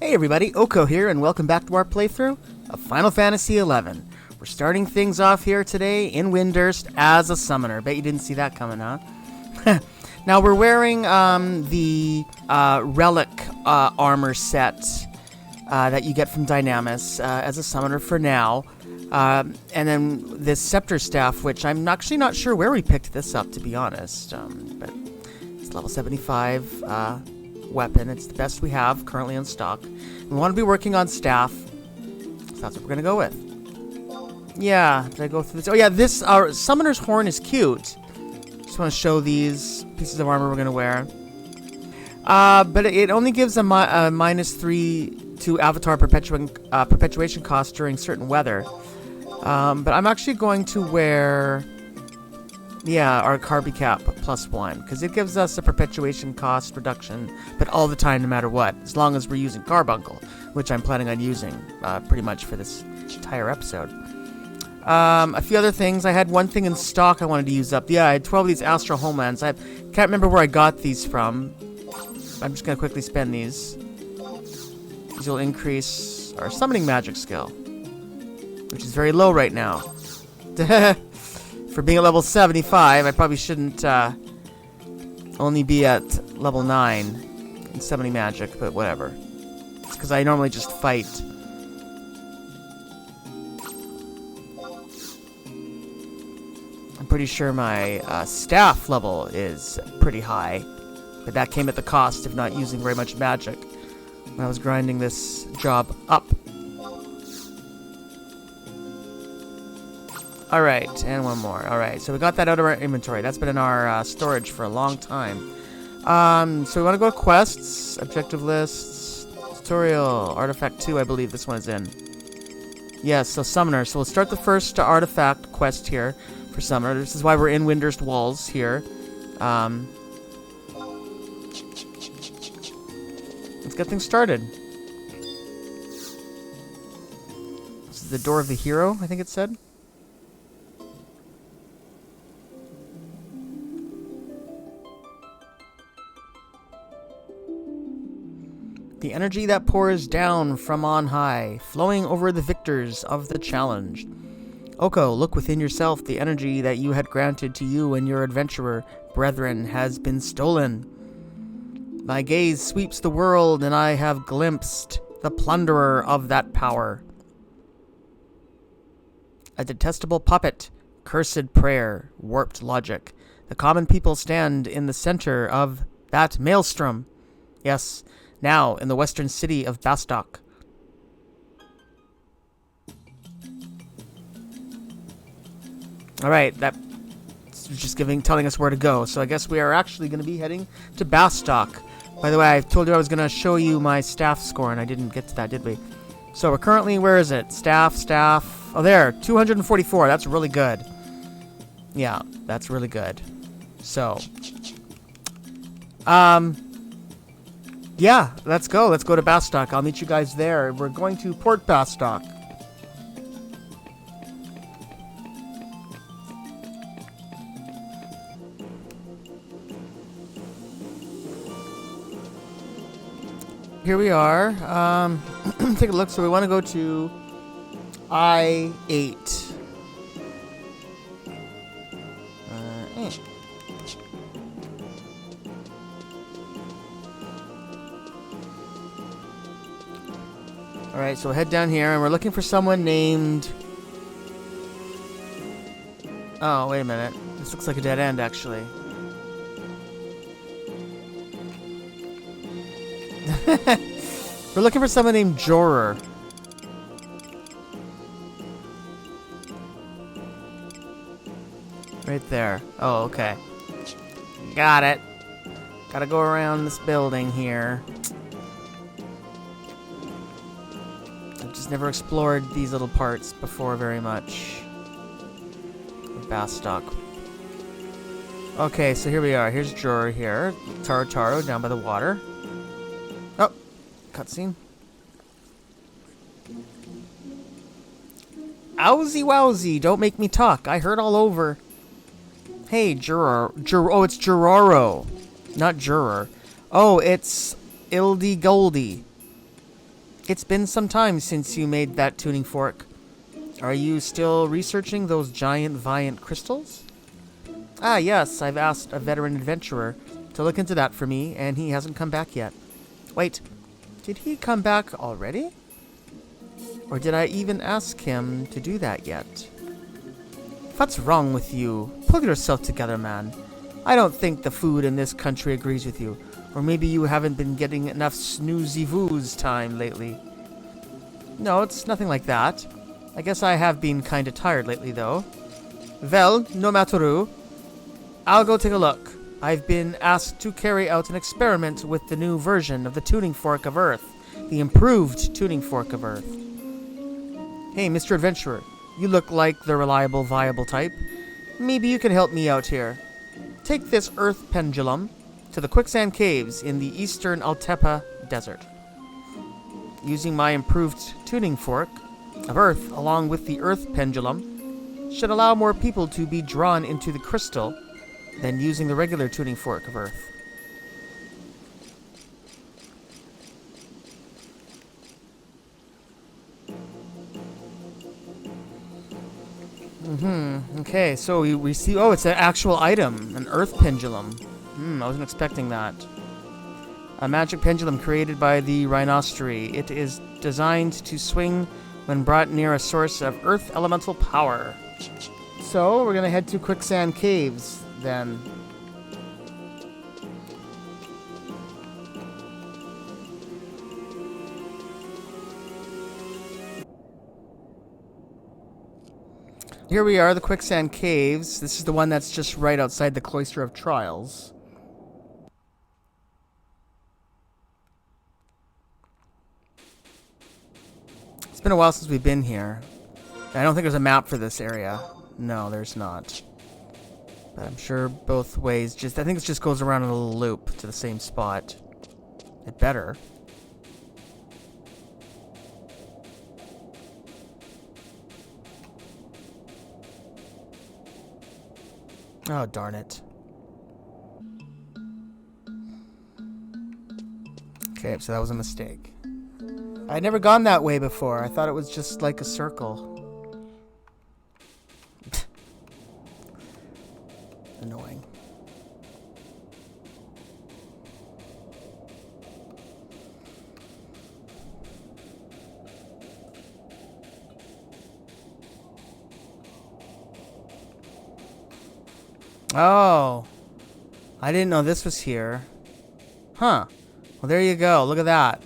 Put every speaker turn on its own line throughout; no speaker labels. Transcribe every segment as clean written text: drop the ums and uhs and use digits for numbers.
Hey everybody, Oko here, and welcome back to our playthrough of Final Fantasy XI. We're starting things off here today in Windurst as a summoner. Bet you didn't see that coming, huh? Now we're wearing the relic armor set that you get from Dynamis as a summoner for now. And then this scepter staff, which I'm actually not sure where we picked this up, to be honest. But it's level 75 weapon. It's the best we have currently in stock. We want to be working on staff, so that's what we're gonna go with. Yeah, did I go through this? Oh yeah, this our summoner's horn is cute. Just want to show these pieces of armor we're gonna wear. But it only gives a -3 to avatar perpetuation cost during certain weather. But I'm actually going to wear, our Carby Cap +1, because it gives us a perpetuation cost reduction, but all the time, no matter what, as long as we're using Carbuncle, which I'm planning on using pretty much for this entire episode. A few other things. I had one thing in stock I wanted to use up. Yeah, I had 12 of these Astral Homelands. I can't remember where I got these from. I'm just going to quickly spend these. These will increase our summoning magic skill, which is very low right now. For being at level 75, I probably shouldn't only be at level 9 in summoning magic, but whatever. It's because I normally just fight. I'm pretty sure my staff level is pretty high, but that came at the cost of not using very much magic when I was grinding this job up. Alright, and one more. Alright, so we got that out of our inventory. That's been in our storage for a long time. So we want to go to quests, objective lists, tutorial, artifact 2, I believe this one is in. Yes, so summoner. So we'll start the first artifact quest here for summoner. This is why we're in Windurst Walls here. Let's get things started. This is the door of the hero, I think it said. The energy that pours down from on high, flowing over the victors of the challenge. Oko, look within yourself. The energy that you had granted to you and your adventurer brethren has been stolen. My gaze sweeps the world, and I have glimpsed the plunderer of that power. A detestable puppet, cursed prayer, warped logic. The common people stand in the center of that maelstrom. Yes, now in the western city of Bastok. Alright, that's just telling us where to go. So I guess we are actually going to be heading to Bastok. By the way, I told you I was going to show you my staff score, and I didn't get to that, did we? So we're currently, where is it? Staff. Oh, there, 244. That's really good. Yeah, that's really good. So, yeah, let's go. Let's go to Bastok. I'll meet you guys there. We're going to Port Bastok. Here we are. Take a look. So we want to go to I-8. Alright, so we'll head down here, and we're looking for someone named... Oh, wait a minute. This looks like a dead end, actually. We're looking for someone named Jorer. Right there. Oh, okay. Got it. Gotta go around this building here. I've just never explored these little parts before very much. Bastok. Okay, so here we are. Here's Jorer here. Taro down by the water. Oh, cutscene. Owzy wowzy, don't make me talk. I heard all over. Hey, Juror. Oh, it's Juroro. Not Juror. Oh, it's Ildy Goldie. It's been some time since you made that tuning fork. Are you still researching those giant Viant crystals? Ah, yes, I've asked a veteran adventurer to look into that for me, and he hasn't come back yet. Wait, did he come back already? Or did I even ask him to do that yet? What's wrong with you? Pull yourself together, man. I don't think the food in this country agrees with you. Or maybe you haven't been getting enough snoozy-voos time lately. No, it's nothing like that. I guess I have been kinda tired lately, though. Well, no matter. I'll go take a look. I've been asked to carry out an experiment with the new version of the Tuning Fork of Earth. The improved Tuning Fork of Earth. Hey, Mr. Adventurer. You look like the reliable, viable type. Maybe you can help me out here. Take this Earth Pendulum to the Quicksand Caves in the eastern Altepa Desert. Using my improved Tuning Fork of Earth along with the Earth Pendulum should allow more people to be drawn into the crystal than using the regular Tuning Fork of Earth. Okay, so we see... Oh, it's an actual item. An Earth Pendulum. I wasn't expecting that. A magic pendulum created by the Rhinostery. It is designed to swing when brought near a source of Earth elemental power. So, we're gonna head to Quicksand Caves, then. Here we are, the Quicksand Caves. This is the one that's just right outside the Cloister of Trials. It's been a while since we've been here. I don't think there's a map for this area. No, there's not. But I'm sure both ways I think it just goes around in a little loop to the same spot. It better. Oh, darn it. Okay, so that was a mistake. I'd never gone that way before. I thought it was just like a circle. Annoying. Oh. I didn't know this was here. Huh. Well, there you go. Look at that.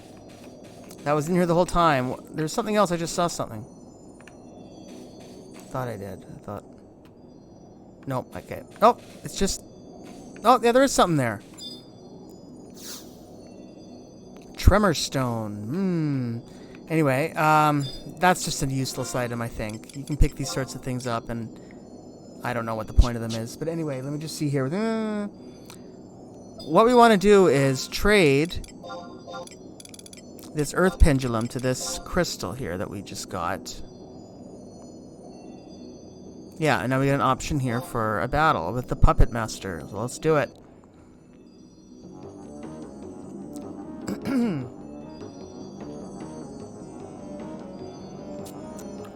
That was in here the whole time. There's something else. I just saw something. Thought I did. I thought... Nope. Okay. Oh, it's just... Oh, yeah, there is something there. Tremor stone. Anyway, that's just a useless item, I think. You can pick these sorts of things up, and I don't know what the point of them is. But anyway, let me just see here. What we want to do is trade this Earth Pendulum to this crystal here that we just got. Yeah, and now we get an option here for a battle with the Puppet Master. So let's do it.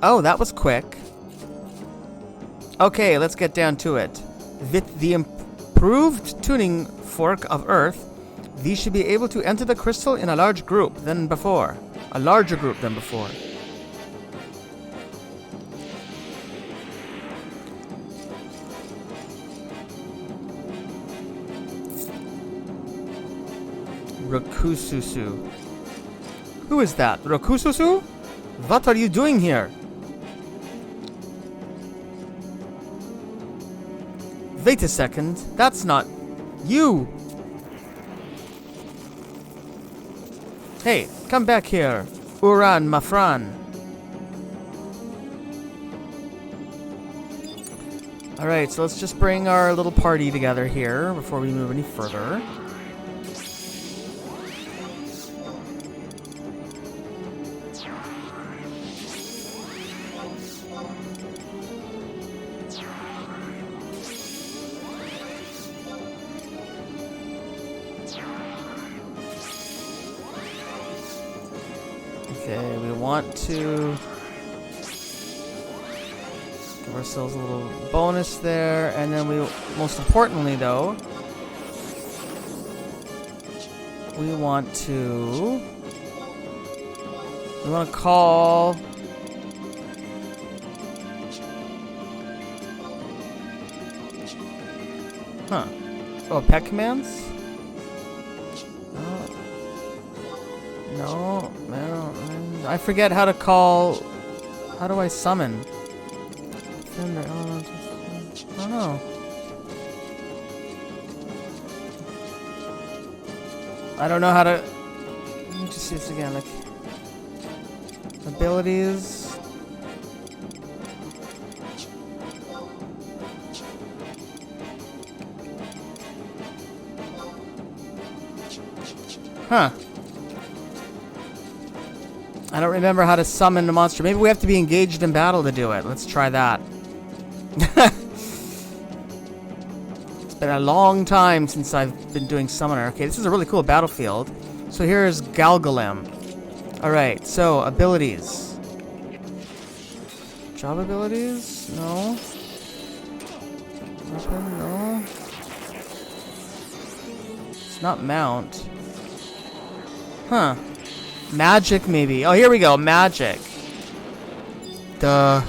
Oh, that was quick. Okay, let's get down to it. With the improved Tuning Fork of Earth, these should be able to enter the crystal in a larger group than before. Rokususu. Who is that? Rokususu? What are you doing here? Wait a second. That's not... you! Hey, come back here. Uran, Mafran. Alright, so let's just bring our little party together here before we move any further. Okay, we want to give ourselves a little bonus there, and then we, most importantly though, we want to call oh, pet commands? No, I forget how to call. How do I summon? I don't know. I don't know how to. Let me just see this again. Like abilities. Huh. I don't remember how to summon the monster. Maybe we have to be engaged in battle to do it. Let's try that. It's been a long time since I've been doing summoner. Okay, this is a really cool battlefield. So here's Galgalem. Alright, so abilities. Job abilities? No. Weapon? No. It's not mount. Huh. Magic, maybe. Oh, here we go. Magic. Duh.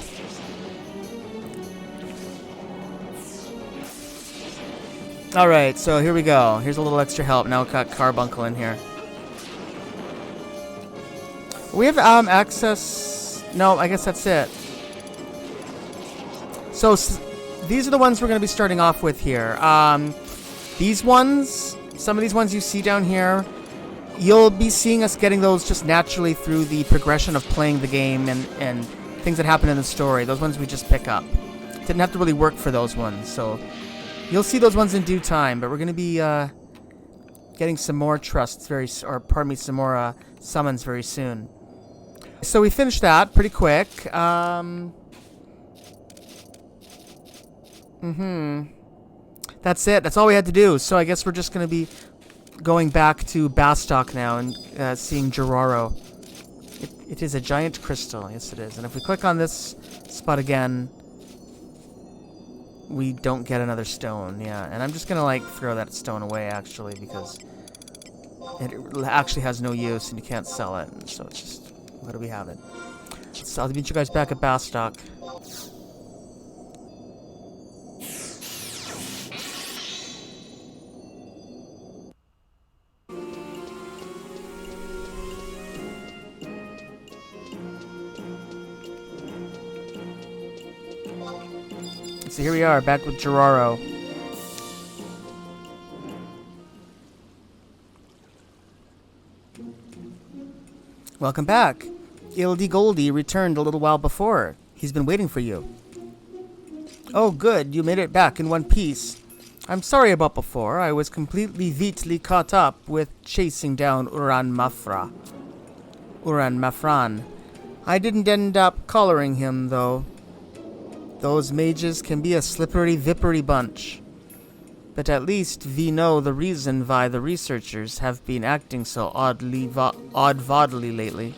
Alright, so here we go. Here's a little extra help. Now we've got Carbuncle in here. We have access... No, I guess that's it. So, these are the ones we're going to be starting off with here. These ones, some of these ones you see down here, you'll be seeing us getting those just naturally through the progression of playing the game and things that happen in the story. Those ones we just pick up. Didn't have to really work for those ones, so you'll see those ones in due time. But we're going to be getting some more trusts some more summons very soon. So we finished that pretty quick. That's it. That's all we had to do. So I guess we're just going to be going back to Bastok now and seeing Geraro. It is a giant crystal. Yes, it is. And if we click on this spot again, we don't get another stone. Yeah, and I'm just going to, like, throw that stone away, actually, because it actually has no use and you can't sell it. So it's just, what do we have it? So I'll meet you guys back at Bastok. So here we are, back with Geraro. Welcome back. Ildy Goldie returned a little while before. He's been waiting for you. Oh, good. You made it back in one piece. I'm sorry about before. I was completely vitally caught up with chasing down Uran Mafran. I didn't end up collaring him, though. Those mages can be a slippery, vippery bunch. But at least we know the reason why the researchers have been acting so odd-vodily lately.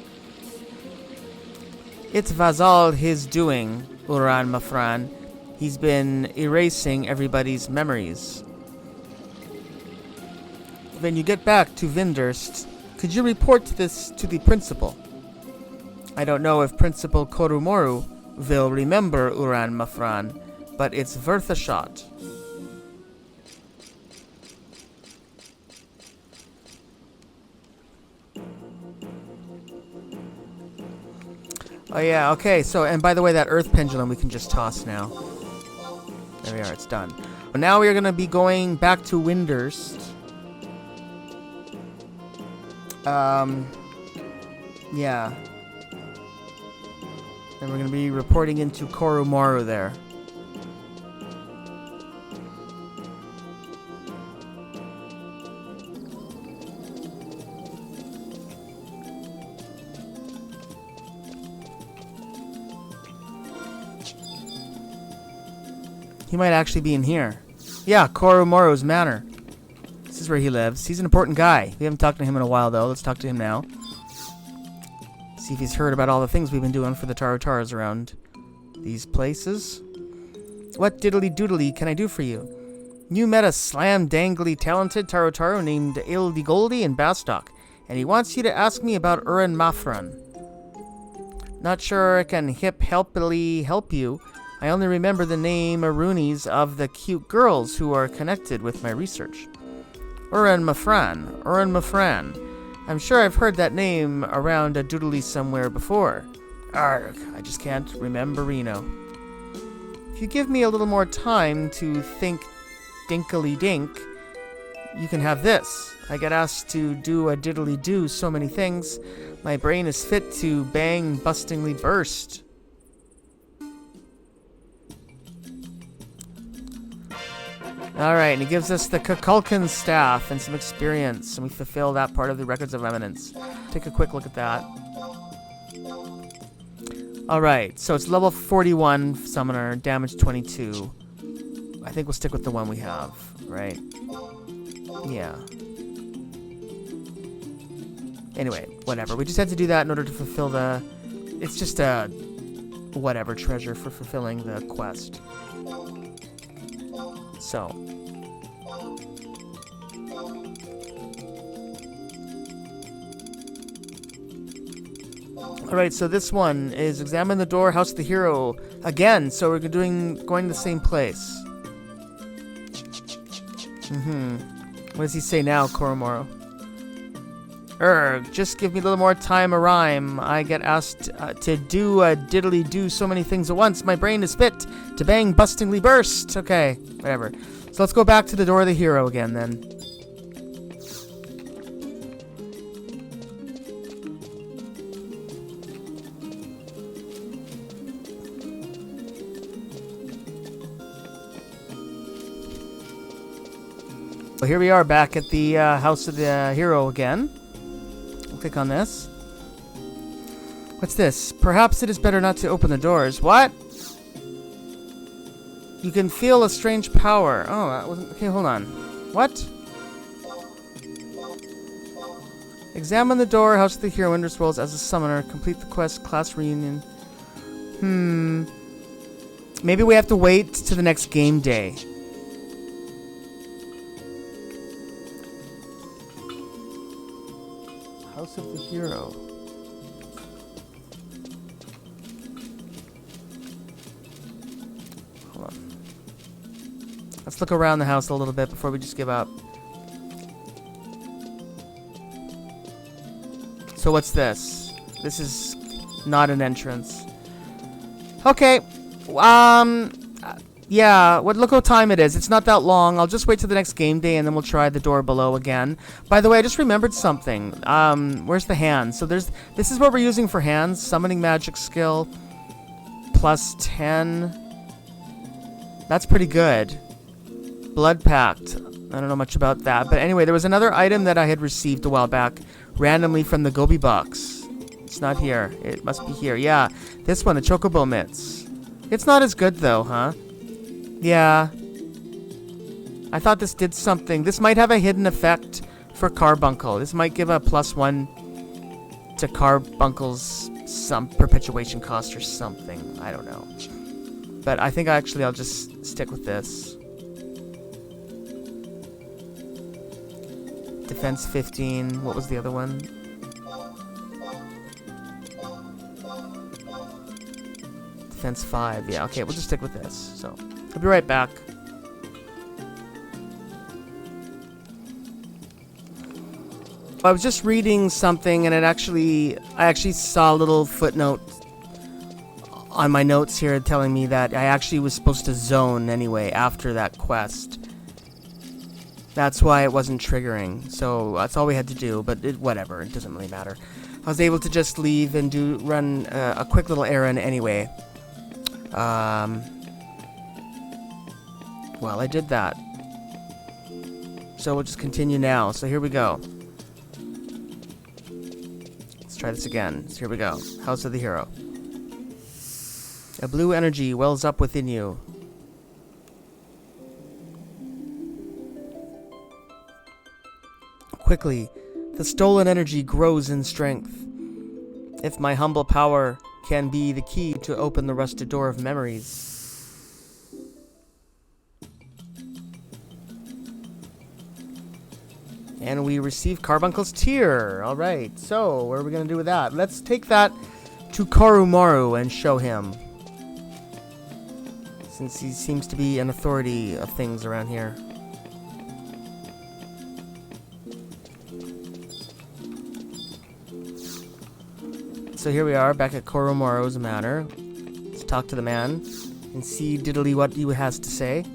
It was all his doing, Uran Mafran. He's been erasing everybody's memories. When you get back to Vindurst, could you report this to the principal? I don't know if Principal Korumoru will remember Uran Mafran, but it's worth a shot. Oh yeah, okay, so, and by the way, that earth pendulum we can just toss now. There we are, it's done. Well, now we are going to be going back to Windurst. Yeah. And we're going to be reporting into Korumoru there. He might actually be in here. Yeah, Korumoru's manor. This is where he lives. He's an important guy. We haven't talked to him in a while, though. Let's talk to him now. See if he's heard about all the things we've been doing for the Tarotaras around these places. What diddly doodly can I do for you? You met a slam-dangly talented Tarotaro named Ildigoldi in Bastok, and he wants you to ask me about Urin Mafran. Not sure I can helpily help you. I only remember the name Arunis of the cute girls who are connected with my research. Urin Mafran. I'm sure I've heard that name around a doodly somewhere before. Arg, I just can't remember Reno. If you give me a little more time to think dinkily dink, you can have this. I get asked to do a diddly do so many things, my brain is fit to bang bustingly burst. Alright, and he gives us the Kukulkan staff and some experience, and we fulfill that part of the Records of Eminence. Take a quick look at that. Alright, so it's level 41 summoner, damage 22. I think we'll stick with the one we have, right? Yeah. Anyway, whatever. We just had to do that in order to fulfill the... It's just a... whatever treasure for fulfilling the quest. So. Alright, so this one is examine the door, house of the hero. Again, so we're going to the same place. What does he say now, Koromoro? Just give me a little more time a rhyme. I get asked to do a diddly do so many things at once. My brain is fit to bang bustingly burst. Okay, whatever. So let's go back to the door of the hero again then. Well, here we are back at the house of the hero again. We'll click on this. What's this? Perhaps it is better not to open the doors. What? You can feel a strange power. Oh, that wasn't... Okay, hold on. What? Examine the door, house of the hero, Ender Scrolls as a summoner. Complete the quest, class reunion. Maybe we have to wait to the next game day. House of the hero. Hold on. Let's look around the house a little bit before we just give up. So what's this? This is not an entrance. Okay. Yeah, look what time it is. It's not that long. I'll just wait till the next game day and then we'll try the door below again. By the way, I just remembered something. Where's the hands? So this is what we're using for hands. Summoning magic skill. Plus 10. That's pretty good. Blood Pact. I don't know much about that. But anyway, there was another item that I had received a while back. Randomly from the Gobi box. It's not here. It must be here. Yeah. This one, the Chocobo Mitts. It's not as good though, huh? Yeah. I thought this did something. This might have a hidden effect for Carbuncle. This might give a +1 to Carbuncle's some perpetuation cost or something. I don't know. But I think I'll just stick with this. Defense 15. What was the other one? Defense 5. Yeah, okay, we'll just stick with this. So, I'll be right back. I was just reading something and I actually saw a little footnote on my notes here telling me that I actually was supposed to zone anyway after that quest. That's why it wasn't triggering. So that's all we had to do, but whatever, it doesn't really matter. I was able to just leave and run a quick little errand anyway. Well, I did that. So we'll just continue now. So here we go. Let's try this again. So here we go. House of the Hero. A blue energy wells up within you. Quickly, the stolen energy grows in strength. if my humble power can be the key to open the rusted door of memories. And we receive Carbuncle's Tear. Alright, so what are we going to do with that? Let's take that to Koromoru and show him, since he seems to be an authority of things around here. So here we are, back at Koromoru's manor. Let's talk to the man and see diddly what he has to say.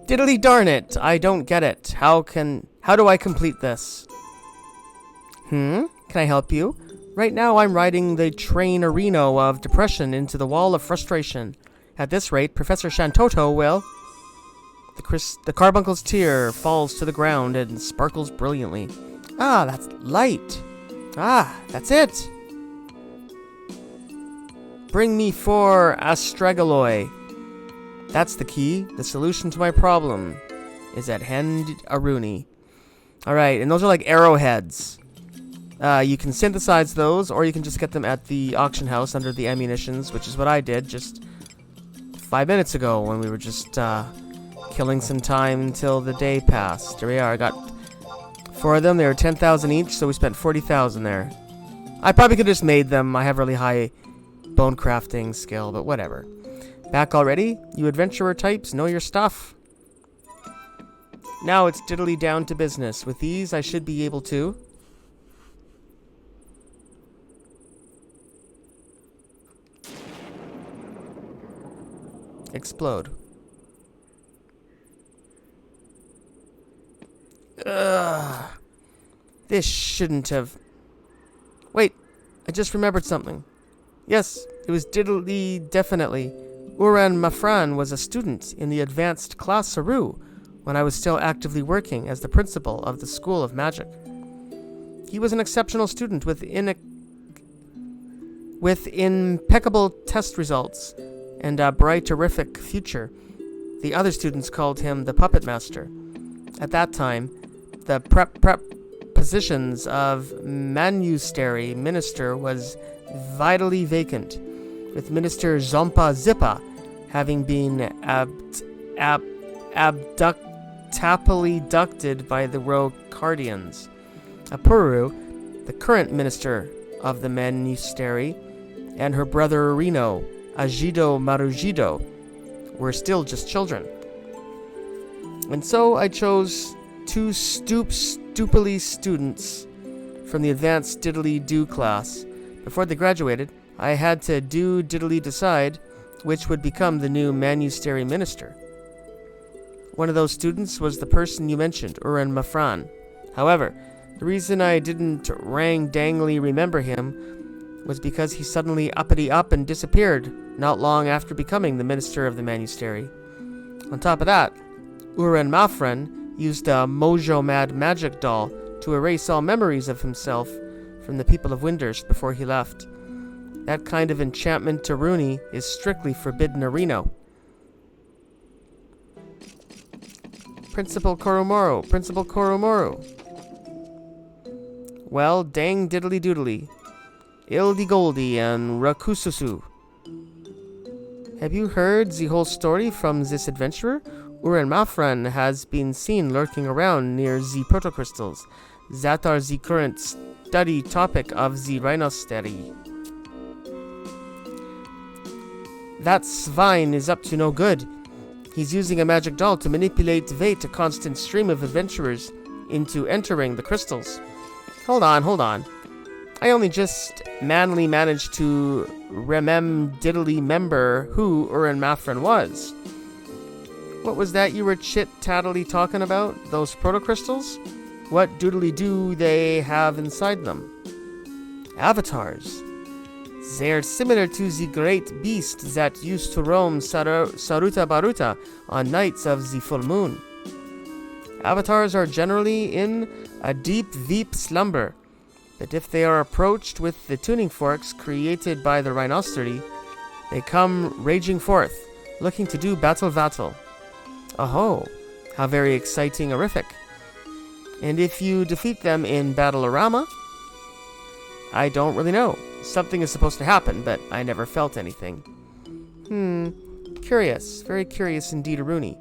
Diddly darn it, I don't get it. How do I complete this? Can I help you? Right now I'm riding the train-areno of depression into the wall of frustration. At this rate, Professor Shantoto will... The Carbuncle's Tear falls to the ground and sparkles brilliantly. Ah, that's light. Ah, that's it. Bring me 4 astragaloi. That's the key. The solution to my problem is at hand Aruni. Alright, and those are like arrowheads. You can synthesize those, or you can just get them at the auction house under the ammunitions, which is what I did just 5 minutes ago when we were just killing some time until the day passed. Here we are. I got 4 of them. They were 10,000 each, so we spent 40,000 there. I probably could have just made them. I have really high bone crafting skill, but whatever. Back already? You adventurer types know your stuff. Now it's diddly down to business. With these, I should be able to... explode. Ugh. This shouldn't have... Wait, I just remembered something. Yes, it was diddly definitely. Uran Mafran was a student in the advanced class Saru when I was still actively working as the principal of the School of Magic. He was an exceptional student with impeccable test results and a bright, terrific future. The other students called him the Puppet Master. At that time, the prep positions of Manustary Minister was vitally vacant, with Minister Zompa Zippa having been abducted by the Rocardians. Apuru, the current minister of the Manustary, and her brother Reno, Ajido Marujido, were still just children. And so I chose 2 stupily students from the advanced diddly-do class. Before they graduated, I had to diddly decide which would become the new Manustary minister. One of those students was the person you mentioned, Uran Mafran. However, the reason I didn't rang-dangly remember him was because he suddenly uppity up and disappeared not long after becoming the minister of the Manustary. On top of that, Uran Mafran used a Mojo Mad Magic doll to erase all memories of himself from the people of Windurst before he left. That kind of enchantment to Rooney is strictly forbidden a Reno. Principal Koromoru. Well, dang diddly doodly. Ildy Goldy and Rakususu. Have you heard the whole story from this adventurer? Uran Mafran has been seen lurking around near the protocrystals that are the current study topic of the Rhinosteri. That Svine is up to no good. He's using a magic doll to manipulate a constant stream of adventurers into entering the crystals. Hold on. I only just manly managed to remember who Uran Mafran was. What was that you were chit-tattly talking about? Those protocrystals? What doodly-do they have inside them? Avatars. They're similar to the great beast that used to roam Saruta Baruta on nights of the full moon. Avatars are generally in a deep slumber, but if they are approached with the tuning forks created by the Rhinosteri, they come raging forth, looking to do battle. Oh, how very exciting-orific. And if you defeat them in Battle-orama, I don't really know. Something is supposed to happen, but I never felt anything. Curious. Very curious indeed, Aruni.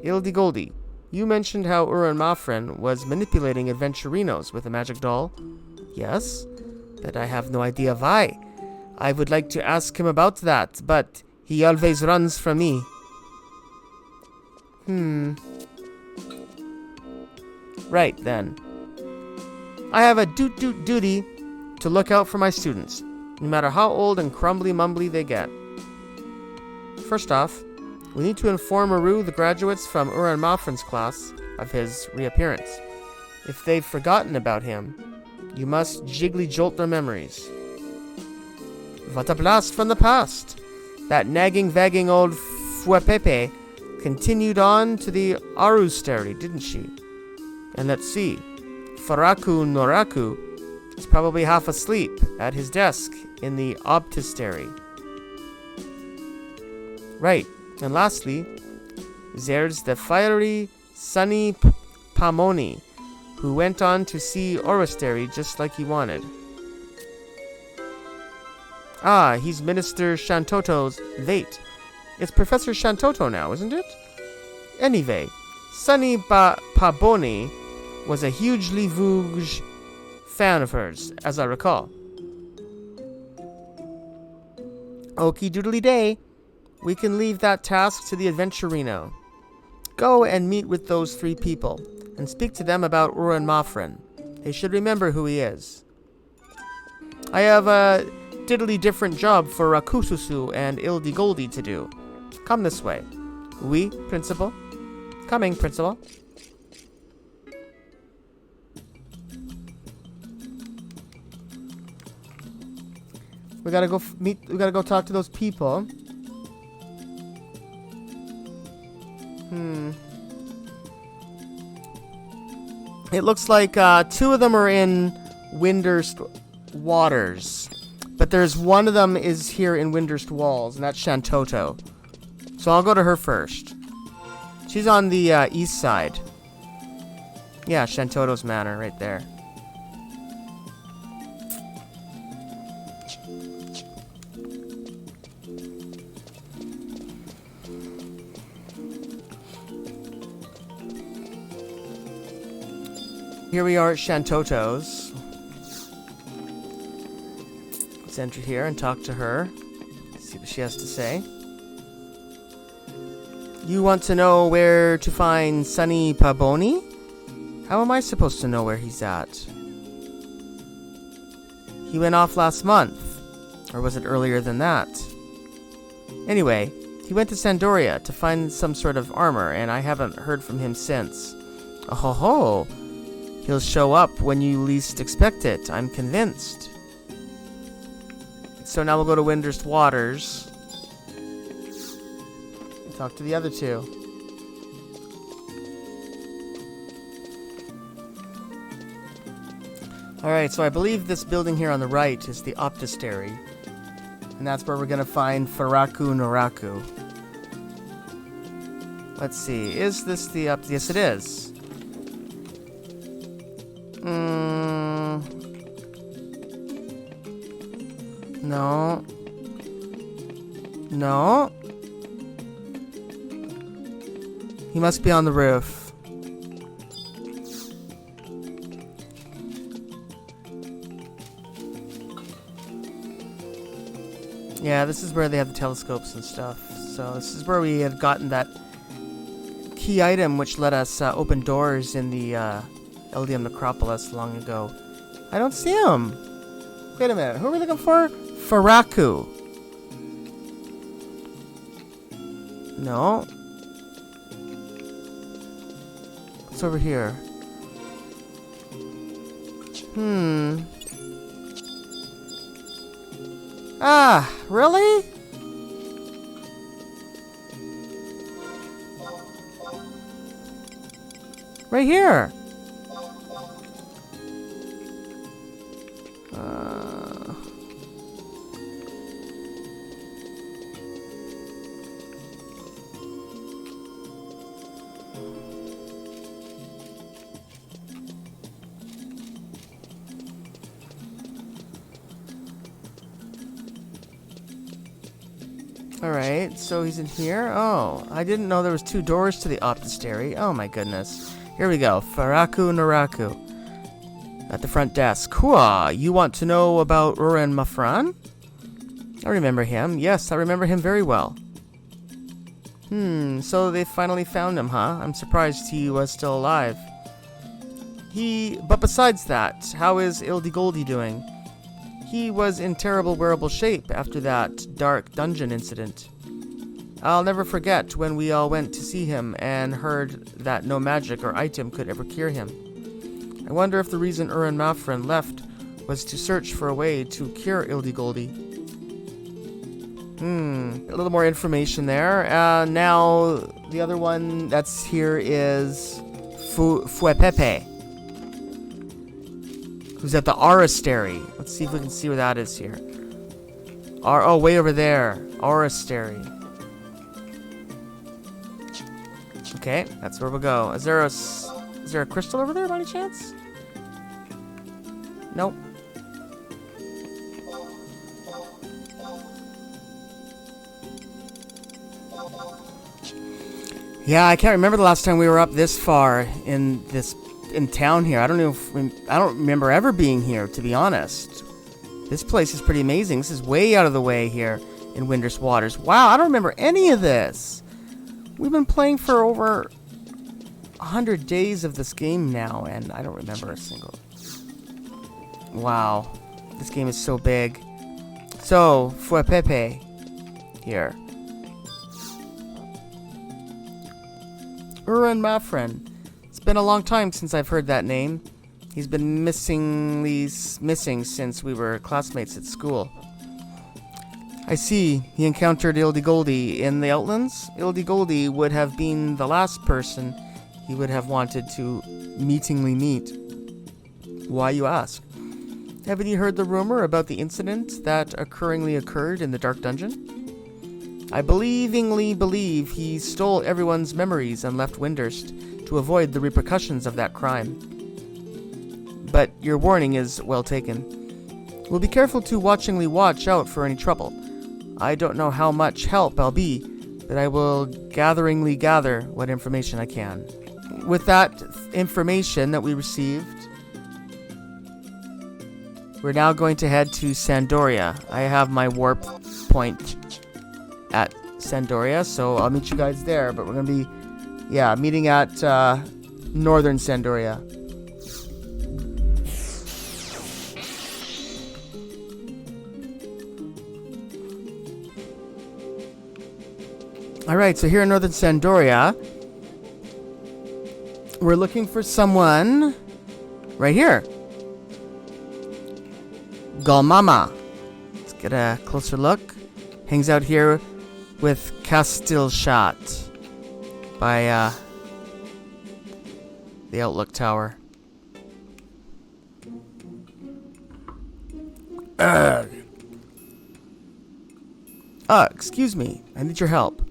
Ildigoldi, you mentioned how Uran Mafren was manipulating adventurinos with a magic doll. Yes, but I have no idea why. I would like to ask him about that, but he always runs from me. Right, then. I have a duty to look out for my students, no matter how old and crumbly-mumbly they get. First off, we need to inform Aru, the graduates from Uran Mafren's class, of his reappearance. If they've forgotten about him, you must jiggly-jolt their memories. What a blast from the past! That nagging-vagging old Fwepepe continued on to the Arustery, didn't she? And let's see, Faraku Noraku is probably half asleep at his desk in the Obtistery. Right, and lastly, there's the fiery Sunny Pamoni, who went on to see Orostery just like he wanted. Ah, he's Minister Shantoto's Vate. It's Professor Shantoto now, isn't it? Anyway, Sunny Paboni was a hugely Vouge fan of hers, as I recall. Okie doodly day. We can leave that task to the Adventurino. Go and meet with those 3 people, and speak to them about Uran Mafren. They should remember who he is. I have a diddly different job for Rakususu and Ildigoldi to do. Come this way. Oui, Principal. Coming, Principal. We gotta go we gotta go talk to those people. It looks like 2 of them are in Windurst Waters. But there's one of them is here in Windurst Walls, and that's Shantoto. So I'll go to her first. She's on the east side. Yeah, Shantoto's manor right there. Here we are at Shantoto's. Let's enter here and talk to her. See what she has to say. You want to know where to find Sunny Paboni? How am I supposed to know where he's at? He went off last month. Or was it earlier than that? Anyway, he went to Sandoria to find some sort of armor, and I haven't heard from him since. Oh ho ho! He'll show up when you least expect it, I'm convinced. So now we'll go to Windurst Waters. And talk to the other 2. Alright, so I believe this building here on the right is the Optistery. And that's where we're going to find Faraku Noraku. Let's see, is this the Yes, it is. No. No. He must be on the roof. Yeah, this is where they have the telescopes and stuff. So this is where we had gotten that key item which let us open doors in the Eldium Necropolis long ago. I don't see him. Wait a minute. Who are we looking for? Faraku. No. What's over here? Ah, really? Right here. Alright, so he's in here. Oh, I didn't know there was 2 doors to the Optistery. Oh my goodness. Here we go. Faraku Naraku. At the front desk. Cool. You want to know about Uren Mafran? I remember him. Yes, I remember him very well. So they finally found him, huh? I'm surprised he was still alive. But besides that, how is Ildigoldi doing? He was in terrible wearable shape after that dark dungeon incident. I'll never forget when we all went to see him and heard that no magic or item could ever cure him. I wonder if the reason Uren Mafran left was to search for a way to cure Ildigoldi. A little more information there. Now, the other one that's here is Fuepepe, who's at the Aurastery. Let's see if we can see where that is here. Oh, way over there. Aurastery. Okay, that's where we'll go. Is there a crystal over there by any chance? Nope. Yeah, I can't remember the last time we were up this far in town here. I don't know I don't remember ever being here, to be honest. This place is pretty amazing. This is way out of the way here in Windurst Waters. Wow, I don't remember any of this. We've been playing for over 100 days of this game now, and I don't remember a single. Wow, this game is so big. So, Fuepepe here. Uren Mafran. It's been a long time since I've heard that name. He's been missing since we were classmates at school. I see. He encountered Ildigoldi in the Outlands. Ildigoldi would have been the last person he would have wanted to meetingly meet. Why, you ask? Haven't you heard the rumor about the incident that occurred in the Dark Dungeon? I believingly believe he stole everyone's memories and left Windurst to avoid the repercussions of that crime. But your warning is well taken. We'll be careful to watchingly watch out for any trouble. I don't know how much help I'll be, but I will gatheringly gather what information I can. With that information that we received, we're now going to head to Sandoria. I have my warp point at Sandoria, so I'll meet you guys there, but we're going to be, meeting at Northern Sandoria. Alright, so here in Northern Sandoria, we're looking for someone right here. Galmama. Let's get a closer look. Hangs out here with Castilshat by the Outlook Tower. Excuse me. I need your help.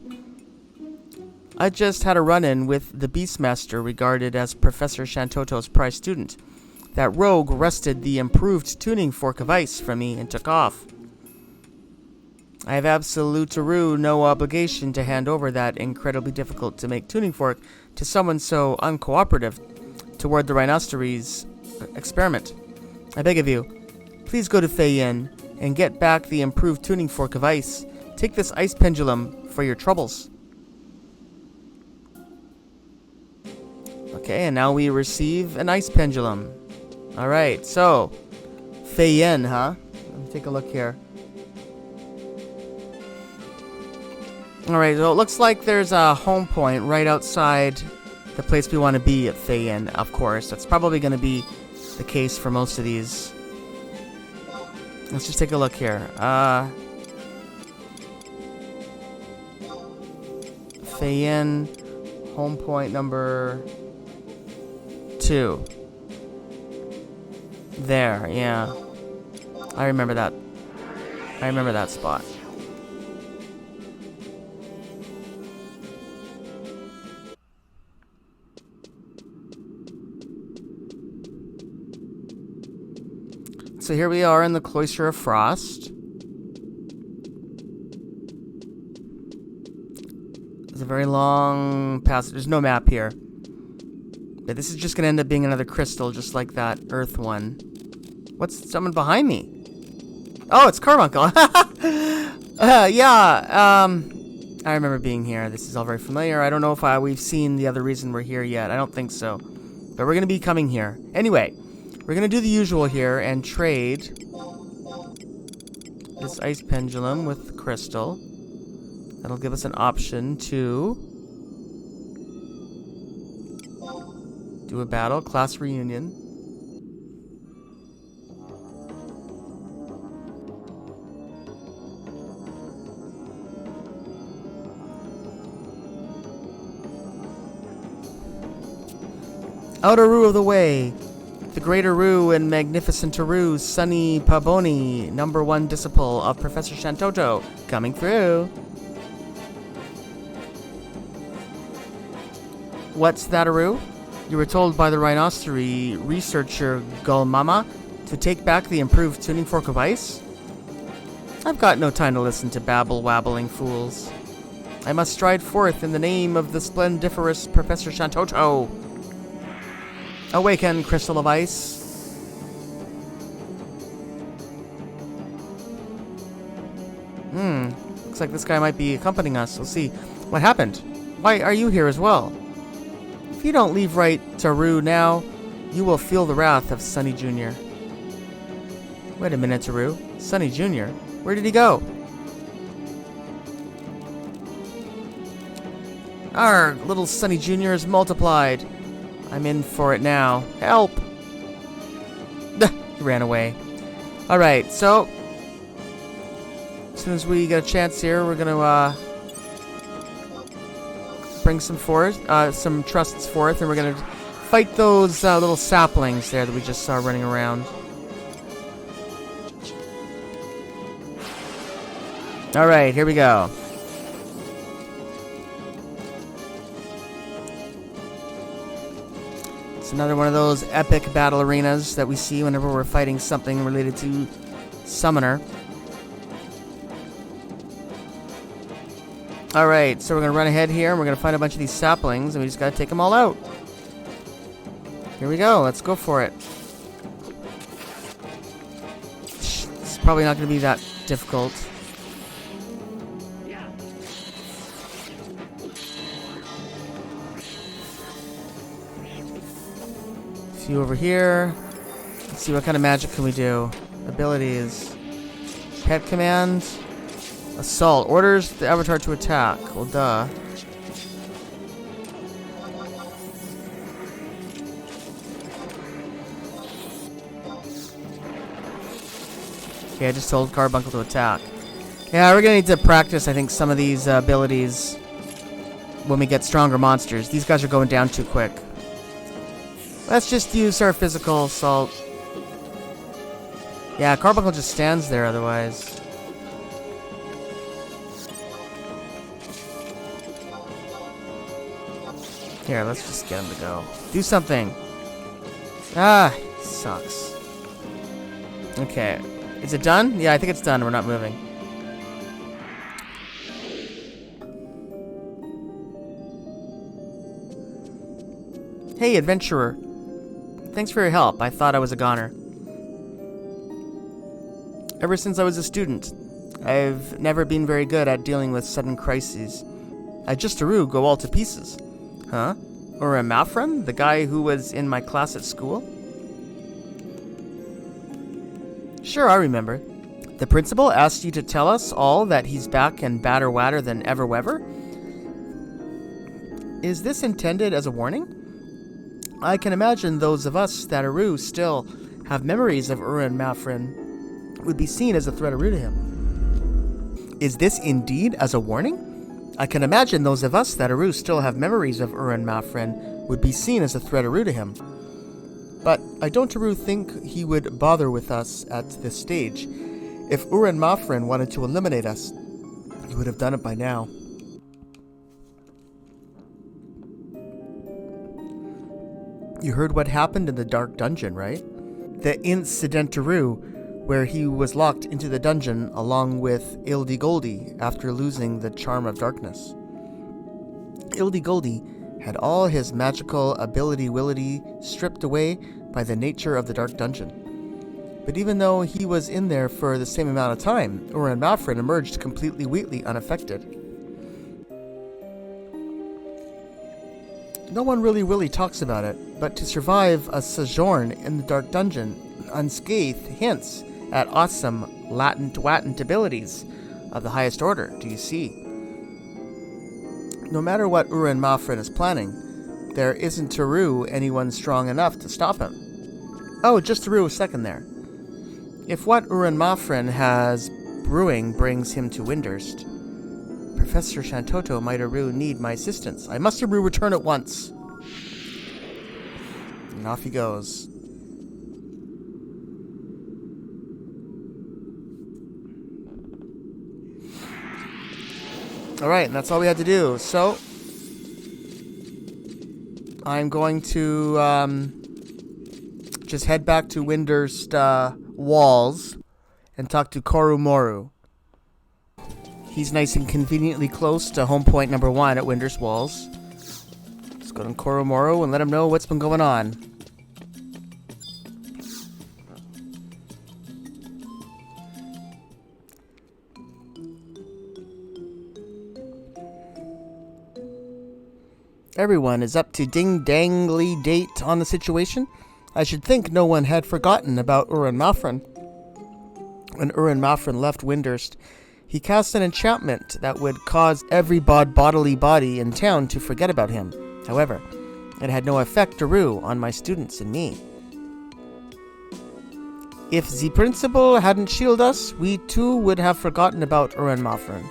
I just had a run-in with the Beastmaster regarded as Professor Shantoto's prize student. That rogue wrested the improved tuning fork of ice from me and took off. I have absolute no obligation to hand over that incredibly difficult-to-make tuning fork to someone so uncooperative toward the Rhinostery's experiment. I beg of you, please go to Feiyin and get back the improved tuning fork of ice. Take this ice pendulum for your troubles. Okay, and now we receive an ice pendulum. Alright, so Feiyin, huh? Let me take a look here. Alright, so it looks like there's a home point right outside the place we want to be at Feiyin, of course. That's probably going to be the case for most of these. Let's just take a look here. Feiyin, home point number 2. There, yeah. I remember that. I remember that spot. So here we are in the Cloister of Frost. There's a very long passage. There's no map here. But this is just gonna end up being another crystal, just like that Earth one. What's someone behind me? Oh, it's Carbuncle. Yeah, I remember being here. This is all very familiar. I don't know if we've seen the other reason we're here yet. I don't think so. But we're gonna be coming here. Anyway, we're gonna do the usual here and trade this ice pendulum with crystal. That'll give us an option to do a battle, class reunion. Out Aru of the way. The great Aru and magnificent Aru, Sunny Paboni, #1 disciple of Professor Shantoto, coming through. What's that, Aru? You were told by the Rhinoceros researcher Gulmama to take back the improved tuning fork of ice? I've got no time to listen to babble-wabbling fools. I must stride forth in the name of the splendiferous Professor Shantoto. Awaken, Crystal of Ice. Looks like this guy might be accompanying us. We'll see. What happened? Why are you here as well? If you don't leave right to Aru now, you will feel the wrath of Sunny Jr. Wait a minute, Aru. Sunny Jr.? Where did he go? Arrgh, little Sunny Jr. is multiplied. I'm in for it now. Help! He ran away. Alright, so as soon as we get a chance here, we're gonna bring some trusts forth, and we're gonna fight those little saplings there that we just saw running around. Alright, here we go. It's another one of those epic battle arenas that we see whenever we're fighting something related to Summoner. Alright, so we're going to run ahead here, and we're going to find a bunch of these saplings, and we just got to take them all out. Here we go, let's go for it. It's probably not going to be that difficult. Few over here. Let's see what kind of magic can we do. Abilities. Pet command. Assault. Orders the avatar to attack. Well, duh. Okay, I just told Carbuncle to attack. Yeah, we're gonna need to practice, I think, some of these abilities when we get stronger monsters. These guys are going down too quick. Let's just use our physical assault. Yeah, Carbuncle just stands there otherwise. Here, let's just get him to go. Do something. Ah, sucks. Okay. Is it done? Yeah, I think it's done. We're not moving. Hey, adventurer. Thanks for your help. I thought I was a goner. Ever since I was a student, I've never been very good at dealing with sudden crises. I just go all to pieces. Huh? Or a Malfren? The guy who was in my class at school? Sure, I remember. The principal asked you to tell us all that he's back and badder wadder than ever wever? Is this intended as a warning? I can imagine those of us that Aru still have memories of Urin Malfren would be seen as a threat Aru to him. Is this indeed as a warning? I can imagine those of us that Aru still have memories of Urin Malfren would be seen as a threat Aru to him. But I don't Aru think he would bother with us at this stage. If Urin Malfren wanted to eliminate us, he would have done it by now. You heard what happened in the dark dungeon, right? The Incidentaroo, where he was locked into the dungeon along with Ildi Goldi after losing the Charm of Darkness. Ildigoldi had all his magical ability stripped away by the nature of the Dark Dungeon. But even though he was in there for the same amount of time, Uran Malfrin emerged completely unaffected. No one really talks about it, but to survive a sojourn in the Dark Dungeon unscathed hints at awesome latent abilities of the highest order, do you see? No matter what Uran Malfrin is planning, there isn't Taru anyone strong enough to stop him. Oh, just Taru a second there. If what Uran Malfrin has brewing brings him to Windurst, Professor Shantoto might need my assistance. I must return at once. And off he goes. Alright, and that's all we had to do. So, I'm going to just head back to Windurst walls and talk to Koromoru. He's nice and conveniently close to home point number 1 at Windurst walls. Let's go to Koromoru and let him know what's been going on. Everyone is up to ding-dangly date on the situation. I should think no one had forgotten about Uran Malfrin. When Uran Malfrin left Windurst, he cast an enchantment that would cause every bodily body in town to forget about him. However, it had no effect on my students and me. If the principal hadn't shielded us, we too would have forgotten about Uran Malfrin.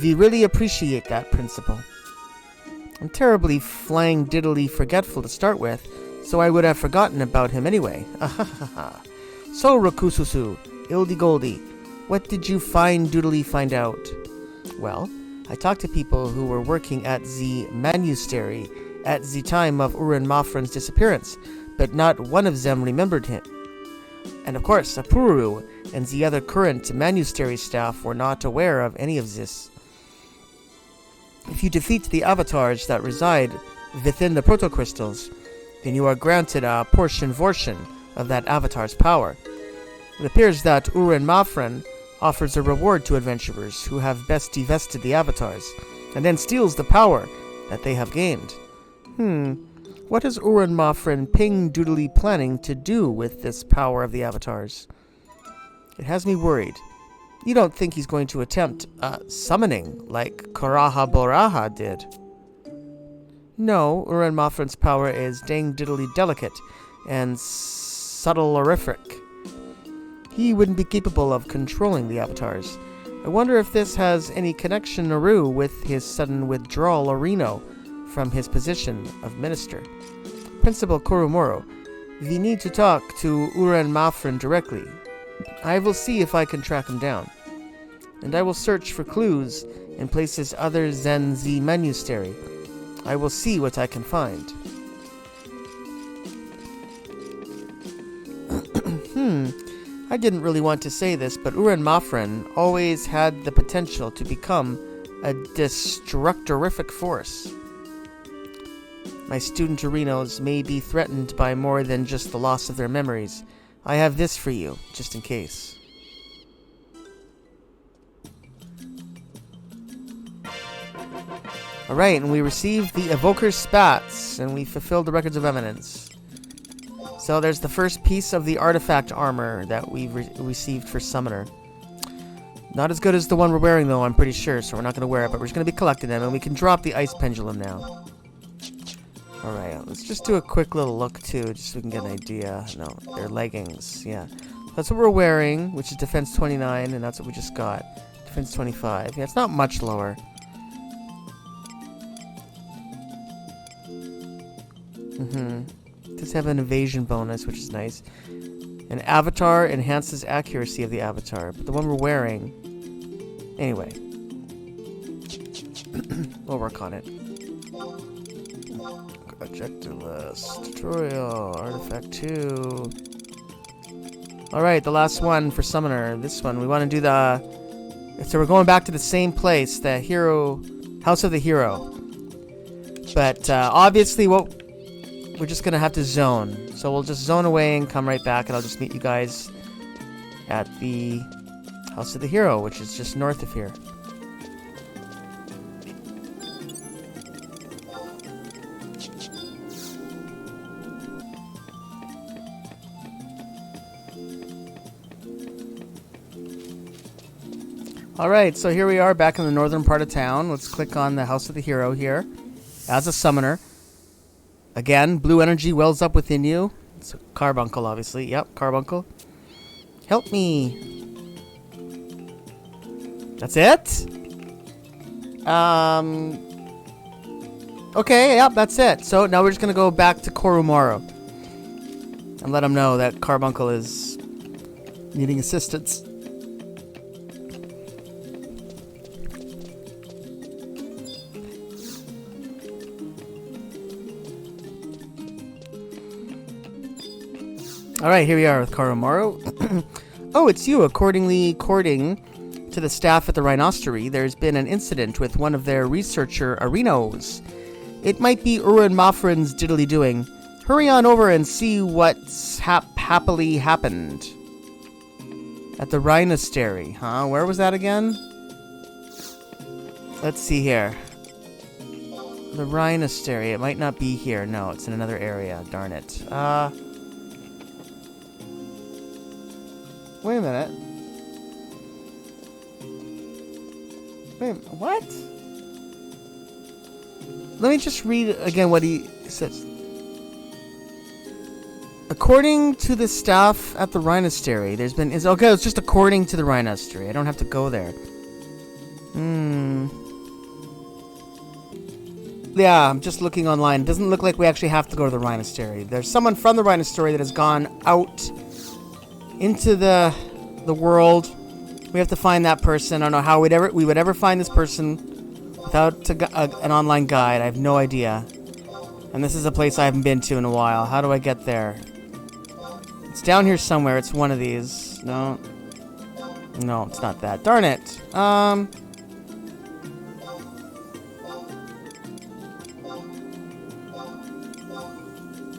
We really appreciate that, Principal. I'm terribly flang diddly forgetful to start with, so I would have forgotten about him anyway. So, Rakususu, Ildigoldi, what did you find out? Well, I talked to people who were working at the Manustery at the time of Uran Malfrin's disappearance, but not one of them remembered him. And of course, Apuru and the other current Manustery staff were not aware of any of this. If you defeat the avatars that reside within the protocrystals, then you are granted a portion of that avatar's power. It appears that Uran Malfrin offers a reward to adventurers who have best divested the avatars, and then steals the power that they have gained. What is Uran Malfrin ping-doodly planning to do with this power of the avatars? It has me worried. You don't think he's going to attempt summoning like Karaha Boraha did? No, Uran Malfrin's power is dang-diddly delicate and subtle-orific. He wouldn't be capable of controlling the avatars. I wonder if this has any connection with his sudden withdrawal from his position of minister. Principal Koromoru, we need to talk to Uran Malfrin directly. I will see if I can track him down. And I will search for clues in places other than the Manustery. I will see what I can find. I didn't really want to say this, but Uran Malfrin always had the potential to become a destructorific force. My student Arinos may be threatened by more than just the loss of their memories. I have this for you, just in case. Alright, and we received the Evoker's Spats, and we fulfilled the Records of Eminence. So there's the first piece of the artifact armor that we received for Summoner. Not as good as the one we're wearing, though, I'm pretty sure, so we're not going to wear it, but we're just going to be collecting them, and we can drop the Ice Pendulum now. Alright, let's just do a quick little look, too, just so we can get an idea. No, they're leggings, yeah. That's what we're wearing, which is Defense 29, and that's what we just got. Defense 25. Yeah, it's not much lower. Does have an evasion bonus, which is nice. An avatar enhances accuracy of the avatar, but the one we're wearing... Anyway. We'll work on it. Objective list. Tutorial. Artifact 2. Alright, the last one for Summoner. This one. We want to do the... So we're going back to the same place. The hero House of the Hero. But obviously, we're just gonna have to zone. So we'll just zone away and come right back, and I'll just meet you guys at the House of the Hero, which is just north of here. Alright, so here we are back in the northern part of town. Let's click on the House of the Hero here. As a summoner. Again, blue energy wells up within you. It's a carbuncle, obviously. Yep, carbuncle. Help me. That's it? Okay, yep, that's it. So now we're just going to go back to Koromoro. And let him know that carbuncle is needing assistance. Alright, here we are with Koromoro. Oh, it's you. According to the staff at the Rhinostery, there's been an incident with one of their researcher Arenos. It might be Urin Mafrin's diddly-doing. Hurry on over and see what's happily happened. At the Rhinostery, huh? Where was that again? Let's see here. The Rhinostery. It might not be here. No, it's in another area. Darn it. Wait a minute. Wait, what? Let me just read again what he says. According to the staff at the Rhinostery, there's been... okay, it's just according to the Rhinostery. I don't have to go there. Yeah, I'm just looking online. It doesn't look like we actually have to go to the Rhinostery. There's someone from the Rhinostery that has gone out into the world. We have to find that person. I don't know how we would ever find this person without an online guide. I have no idea. And this is a place I haven't been to in a while. How do I get there? It's down here somewhere. It's one of these. No, it's not that. Darn it.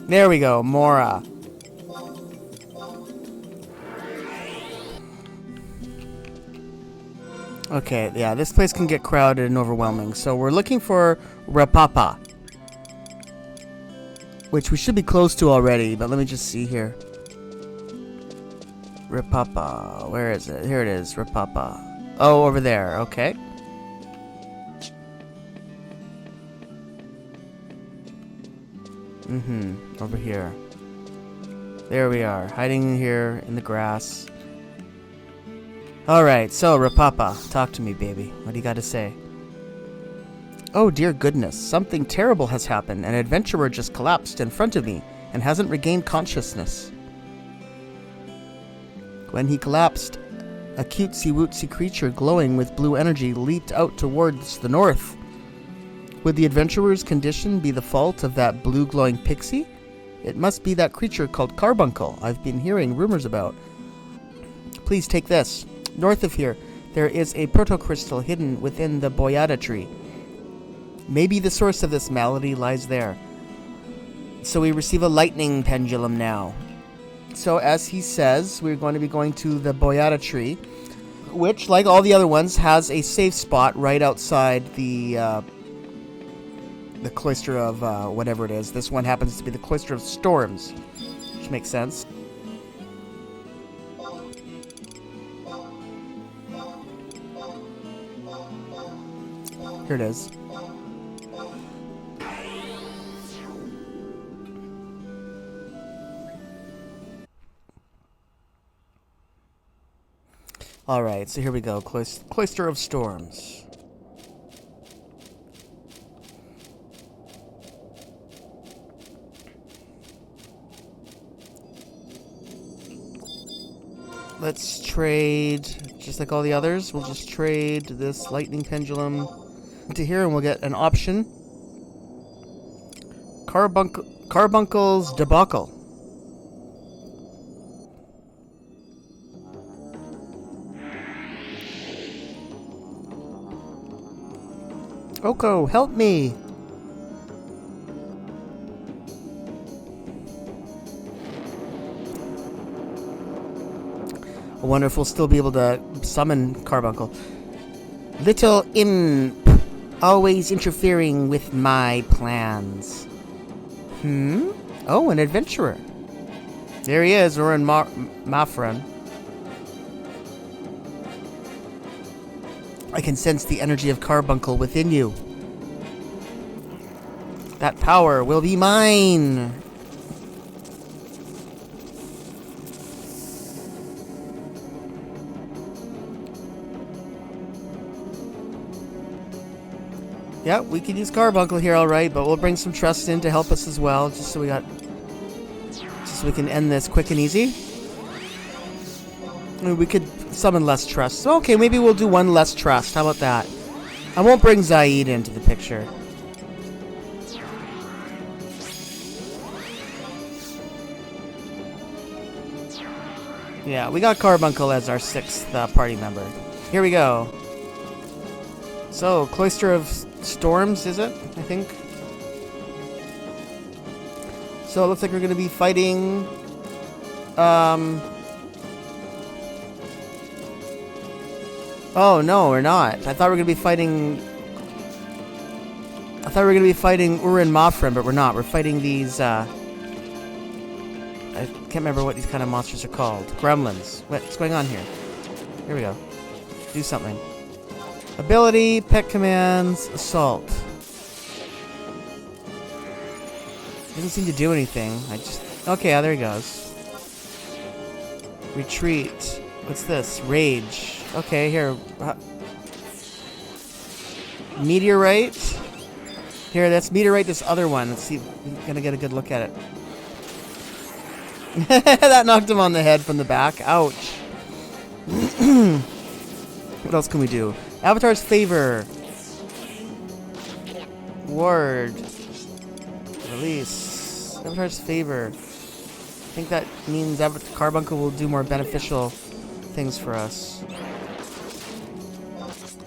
There we go. Mora. Okay, yeah, this place can get crowded and overwhelming. So we're looking for Rapapa, which we should be close to already, but let me just see here. Rapapa, where is it? Here it is, Rapapa. Oh, over there, okay. Over here. There we are, hiding here in the grass. Alright, so, Rapapa, talk to me, baby. What do you got to say? Oh, dear goodness. Something terrible has happened. An adventurer just collapsed in front of me and hasn't regained consciousness. When he collapsed, a cutesy-wootsy creature glowing with blue energy leaped out towards the north. Would the adventurer's condition be the fault of that blue-glowing pixie? It must be that creature called Carbuncle I've been hearing rumors about. Please take this. North of here, there is a protocrystal hidden within the Boyada tree. Maybe the source of this malady lies there. So we receive a lightning pendulum now. So as he says, we're going to be going to the Boyada tree, which, like all the other ones, has a safe spot right outside the Cloister of whatever it is. This one happens to be the Cloister of Storms, which makes sense. Here it is. Alright, so here we go. Cloister of Storms. Let's trade, just like all the others, we'll just trade this lightning pendulum to here and we'll get an option. Carbuncle's Debacle. Oko, help me! I wonder if we'll still be able to summon Carbuncle. Little imp, always interfering with my plans. Oh, an adventurer. There he is, Urin Mafren. I can sense the energy of Carbuncle within you. That power will be mine. Yeah, we could use Carbuncle here, all right, but we'll bring some trust in to help us as well, just so we can end this quick and easy. I mean, we could summon less trust. So, okay, maybe we'll do one less trust. How about that? I won't bring Zaid into the picture. Yeah, we got Carbuncle as our 6th party member. Here we go. So, Cloister of Storms, is it? I think. So, it looks like we're going to be fighting... Oh, no, we're not. I thought we were going to be fighting... Urin Mafren, but we're not. We're fighting these, I can't remember what these kind of monsters are called. Gremlins. What's going on here? Here we go. Do something. Ability, pet commands, assault. Doesn't seem to do anything. Okay, there he goes. Retreat. What's this? Rage. Okay, here. Meteorite. Here, let's meteorite this other one. Let's see. We're gonna get a good look at it. That knocked him on the head from the back. Ouch. What else can we do? Avatar's Favor. Ward. Release. Avatar's Favor. I think that means Carbuncle will do more beneficial things for us.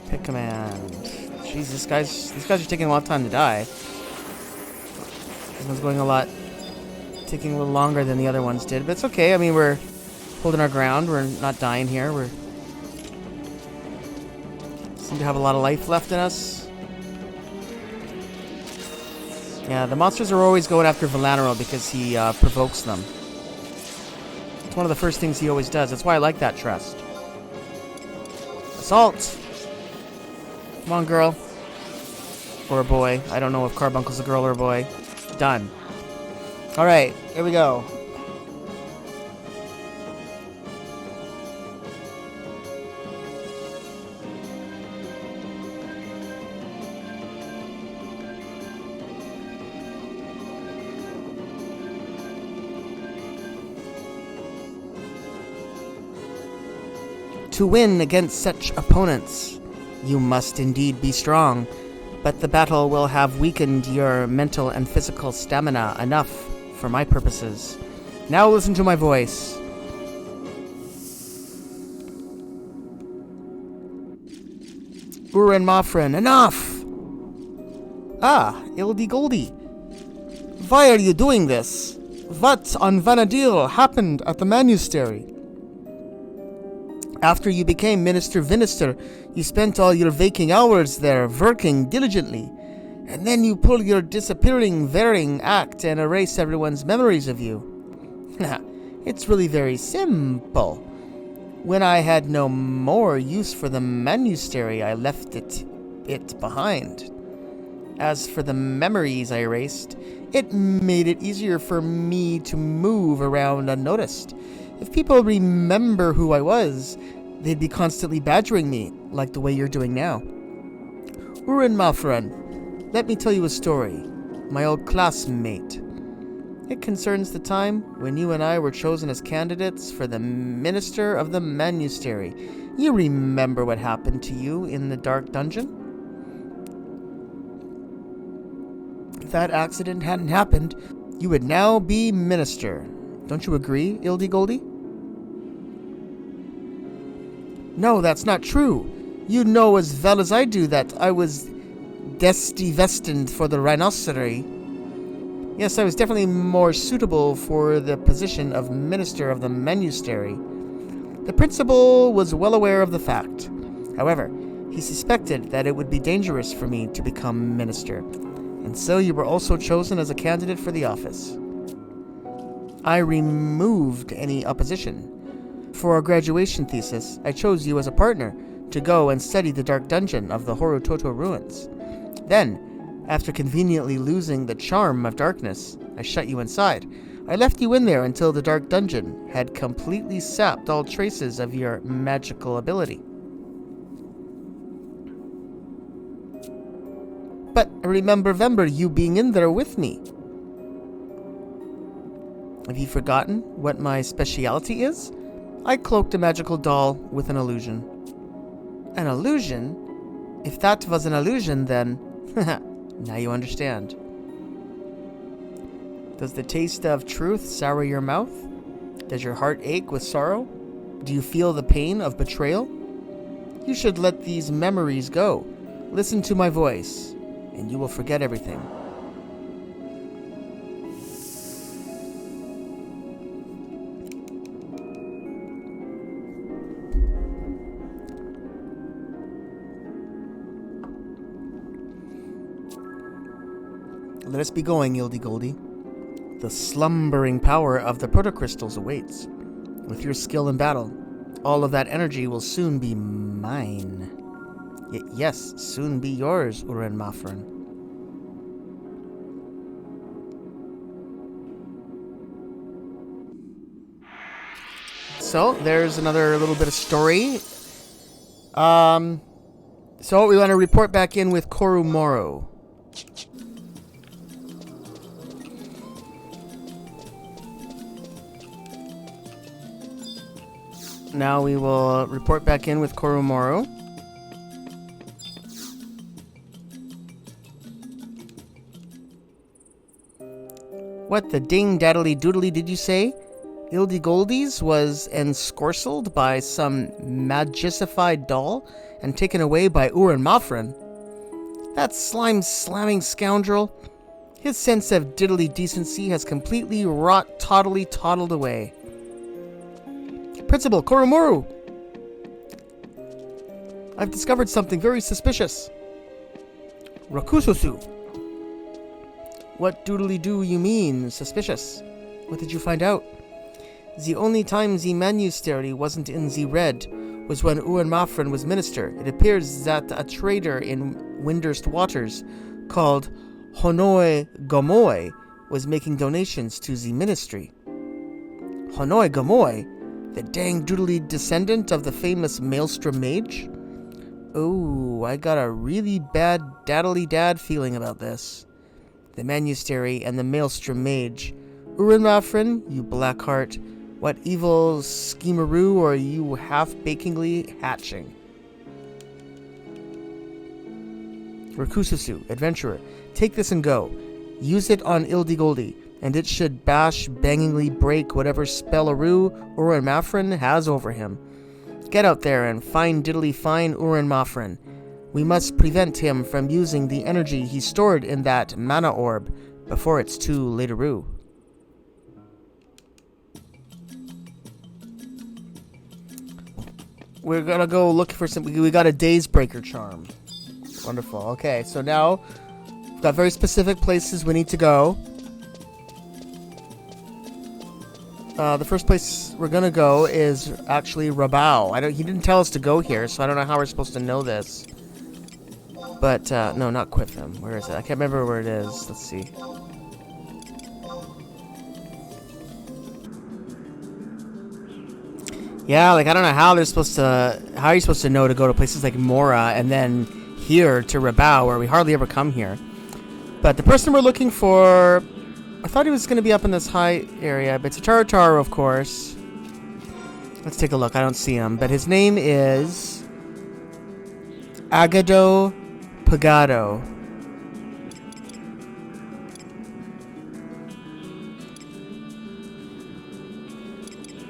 Pick command. Jeez, these guys are taking a lot of time to die. This one's going taking a little longer than the other ones did, but it's okay. I mean, we're holding our ground. We're not dying here. We seem to have a lot of life left in us. Yeah, the monsters are always going after Valanero because he provokes them. It's one of the first things he always does. That's why I like that trust. Assault! Come on, girl. Or a boy. I don't know if Carbuncle's a girl or a boy. Done. Alright, here we go. To win against such opponents, you must indeed be strong, but the battle will have weakened your mental and physical stamina enough for my purposes. Now listen to my voice. Urin Mafren, enough! Ah, Ildi Goldie. Why are you doing this? What on Vanadil happened at the monastery? After you became Minister Vinister, you spent all your waking hours there working diligently, and then you pull your disappearing varying act and erase everyone's memories of you. It's really very simple. When I had no more use for the monastery, I left it behind. As for the memories I erased, it made it easier for me to move around unnoticed. If people remember who I was, they'd be constantly badgering me, like the way you're doing now. Urin Mafren, let me tell you a story. My old classmate. It concerns the time when you and I were chosen as candidates for the Minister of the Monastery. You remember what happened to you in the Dark Dungeon? If that accident hadn't happened, you would now be Minister. Don't you agree, Ildi Goldie? No, that's not true. You know as well as I do that I was destined for the rhinoceros. Yes, I was definitely more suitable for the position of Minister of the Monastery. The principal was well aware of the fact. However, he suspected that it would be dangerous for me to become minister, and so you were also chosen as a candidate for the office. I removed any opposition. For our graduation thesis, I chose you as a partner to go and study the dark dungeon of the Horototo ruins. Then, after conveniently losing the charm of darkness, I shut you inside. I left you in there until the dark dungeon had completely sapped all traces of your magical ability. But I remember you being in there with me. Have you forgotten what my speciality is? I cloaked a magical doll with an illusion. An illusion? If that was an illusion, then... now you understand. Does the taste of truth sour your mouth? Does your heart ache with sorrow? Do you feel the pain of betrayal? You should let these memories go. Listen to my voice, and you will forget everything. Let us be going, Ildigoldie. The slumbering power of the protocrystals awaits. With your skill in battle, all of that energy will soon be mine. Yes, soon be yours, Uren Mafren. So, there's another little bit of story. So we want to report back in with Koromoro. Now we will report back in with Koromoro. What the ding-daddly doodly did you say? Ildigoldies was enscorcelled by some magicified doll and taken away by Uren Mafren. That slime-slamming scoundrel. His sense of diddly decency has completely toddled away. Principal, Koromoro! I've discovered something very suspicious. Rakususu. What doodly-doo you mean, suspicious? What did you find out? The only time the monastery wasn't in the red was when Uren Mafren was minister. It appears that a trader in Windurst Waters called Honoi Gomoi was making donations to the ministry. Honoi Gomoi? The dang doodly descendant of the famous Maelstrom Mage? Oh, I got a really bad daddly-dad feeling about this. The monastery and the Maelstrom Mage. Uren Mafren, you blackheart, what evil schemeroo are you half-bakingly hatching? Rakususu, adventurer, take this and go. Use it on Ildigoldie, and it should bangingly break whatever spellaroo Uren Mafren has over him. Get out there and find diddly fine Uren Mafren. We must prevent him from using the energy he stored in that mana orb before it's too lateroo. We're gonna go look for some. We got a Daze Breaker charm. Wonderful. Okay, so now we've got very specific places we need to go. The first place we're gonna go is actually Rabao. He didn't tell us to go here, so I don't know how we're supposed to know this. But no, not Quitham. Where is it? I can't remember where it is. Let's see. Yeah, like I don't know how they're supposed to. How are you supposed to know to go to places like Mora and then here to Rabao, where we hardly ever come here? But the person we're looking for, I thought he was going to be up in this high area, but it's a Taro, of course. Let's take a look. I don't see him, but his name is Agado Pagado.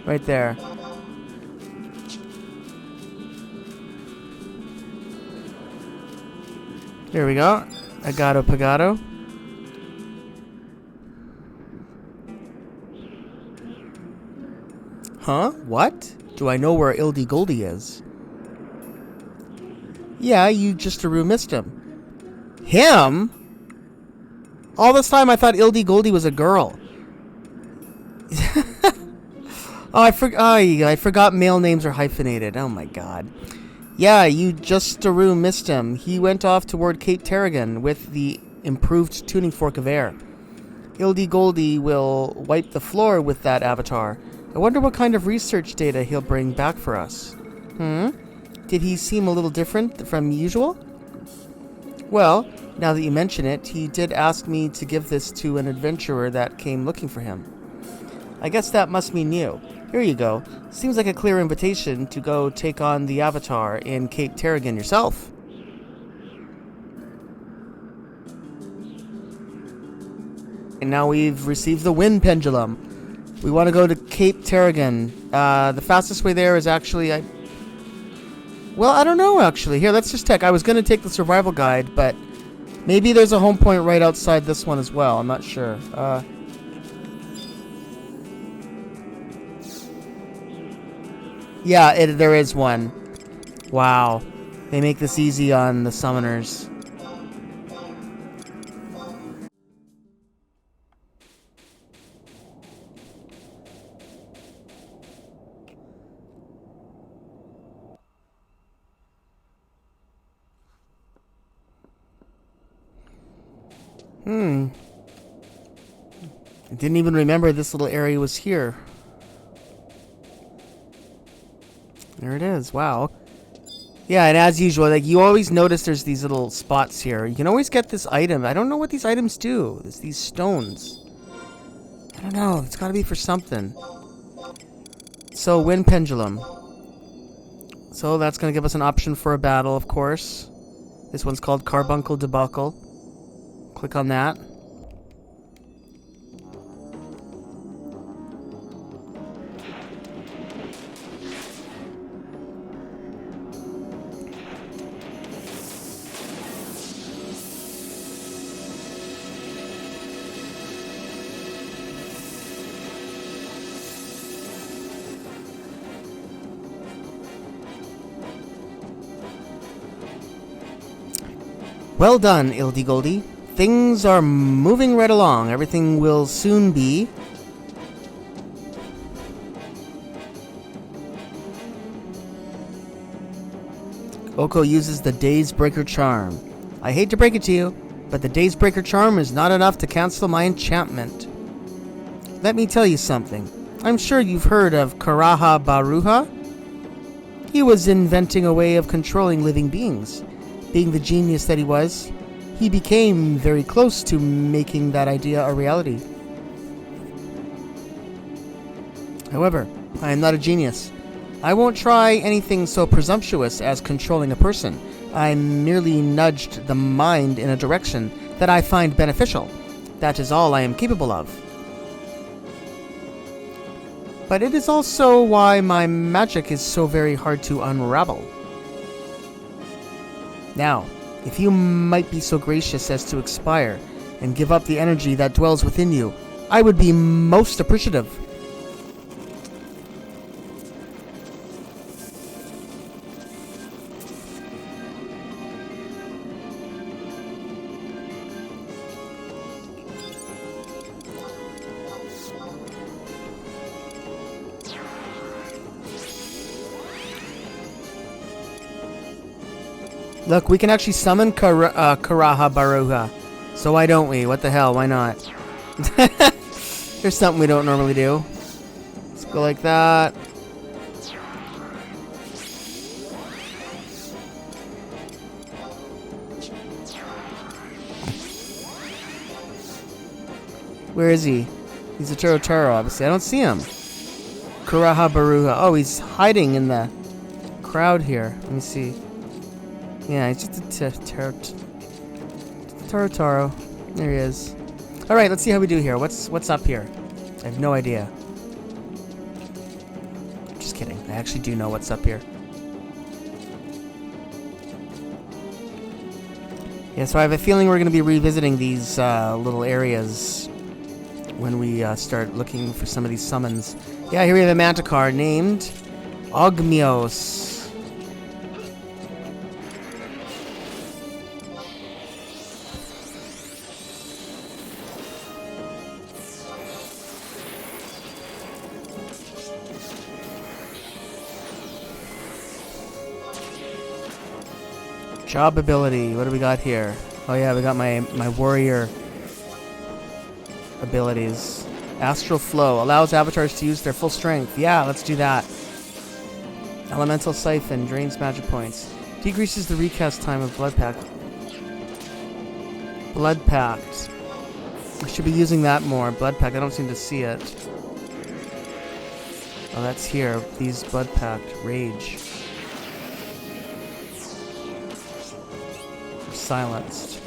Right there. Here we go. Agato Pagato. Huh? What? Do I know where Ildi Goldie is? Yeah, you just missed him. Him? All this time I thought Ildi Goldie was a girl. I forgot male names are hyphenated. Oh my god. Yeah, you just missed him. He went off toward Cape Terragon with the improved tuning fork of air. Ildi Goldie will wipe the floor with that avatar. I wonder what kind of research data he'll bring back for us. Did he seem a little different from usual? Well, now that you mention it, he did ask me to give this to an adventurer that came looking for him. I guess that must mean you. Here you go. Seems like a clear invitation to go take on the Avatar in Cape Terragon yourself. And now we've received the Wind Pendulum. We want to go to Cape Terragon. The fastest way there is actually... Well, I don't know, actually. Here, let's just check. I was going to take the survival guide, but maybe there's a home point right outside this one as well. I'm not sure. Yeah, there is one. Wow. They make this easy on the summoners. I didn't even remember this little area was here. There it is. Wow. Yeah, and as usual, like you always notice there's these little spots here. You can always get this item. I don't know what these items do. There's these stones. I don't know. It's got to be for something. So, Wind Pendulum. So that's going to give us an option for a battle, of course. This one's called Carbuncle Debacle. Click on that. Well done, Ildi Goldie. Things are moving right along. Everything will soon be... Oko uses the Daysbreaker Charm. I hate to break it to you, but the Daysbreaker Charm is not enough to cancel my enchantment. Let me tell you something. I'm sure you've heard of Karaha Baruha. He was inventing a way of controlling living beings. Being the genius that he was, he became very close to making that idea a reality. However, I am not a genius. I won't try anything so presumptuous as controlling a person. I merely nudged the mind in a direction that I find beneficial. That is all I am capable of. But it is also why my magic is so very hard to unravel. Now, if you might be so gracious as to expire and give up the energy that dwells within you, I would be most appreciative. Look, we can actually summon Karaha Baruha. So why don't we? What the hell? Why not? There's something we don't normally do. Let's go like that. Where is he? He's a Turotaro, obviously. I don't see him. Karaha Baruha. Oh, he's hiding in the crowd here. Let me see. Yeah, he's just a Turotaro. There he is. Alright, let's see how we do here. What's up here? I have no idea. Just kidding. I actually do know what's up here. Yeah, so I have a feeling we're going to be revisiting these little areas when we start looking for some of these summons. Yeah, here we have a Manticore named Ogmios. Job ability. What do we got here? Oh yeah, we got my warrior abilities. Astral Flow allows avatars to use their full strength. Yeah, let's do that. Elemental Siphon drains magic points. Decreases the recast time of Blood Pact. Blood Pact. I should be using that more. Blood Pact. I don't seem to see it. Oh, that's here. These Blood Pact. Rage. Silenced.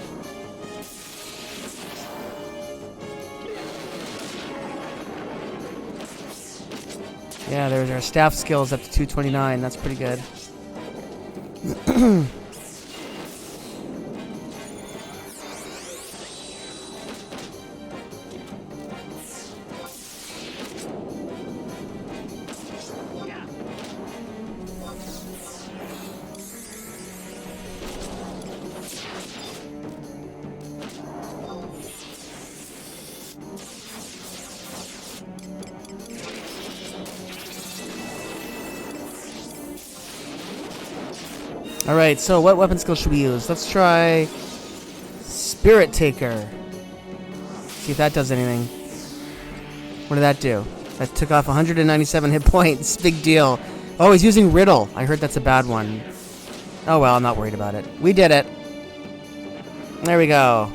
Yeah, there's our staff skills up to 229. That's pretty good. Alright, so what weapon skill should we use? Let's try Spirit Taker. See if that does anything. What did that do? That took off 197 hit points. Big deal. Oh, he's using Riddle. I heard that's a bad one. Oh well, I'm not worried about it. We did it. There we go.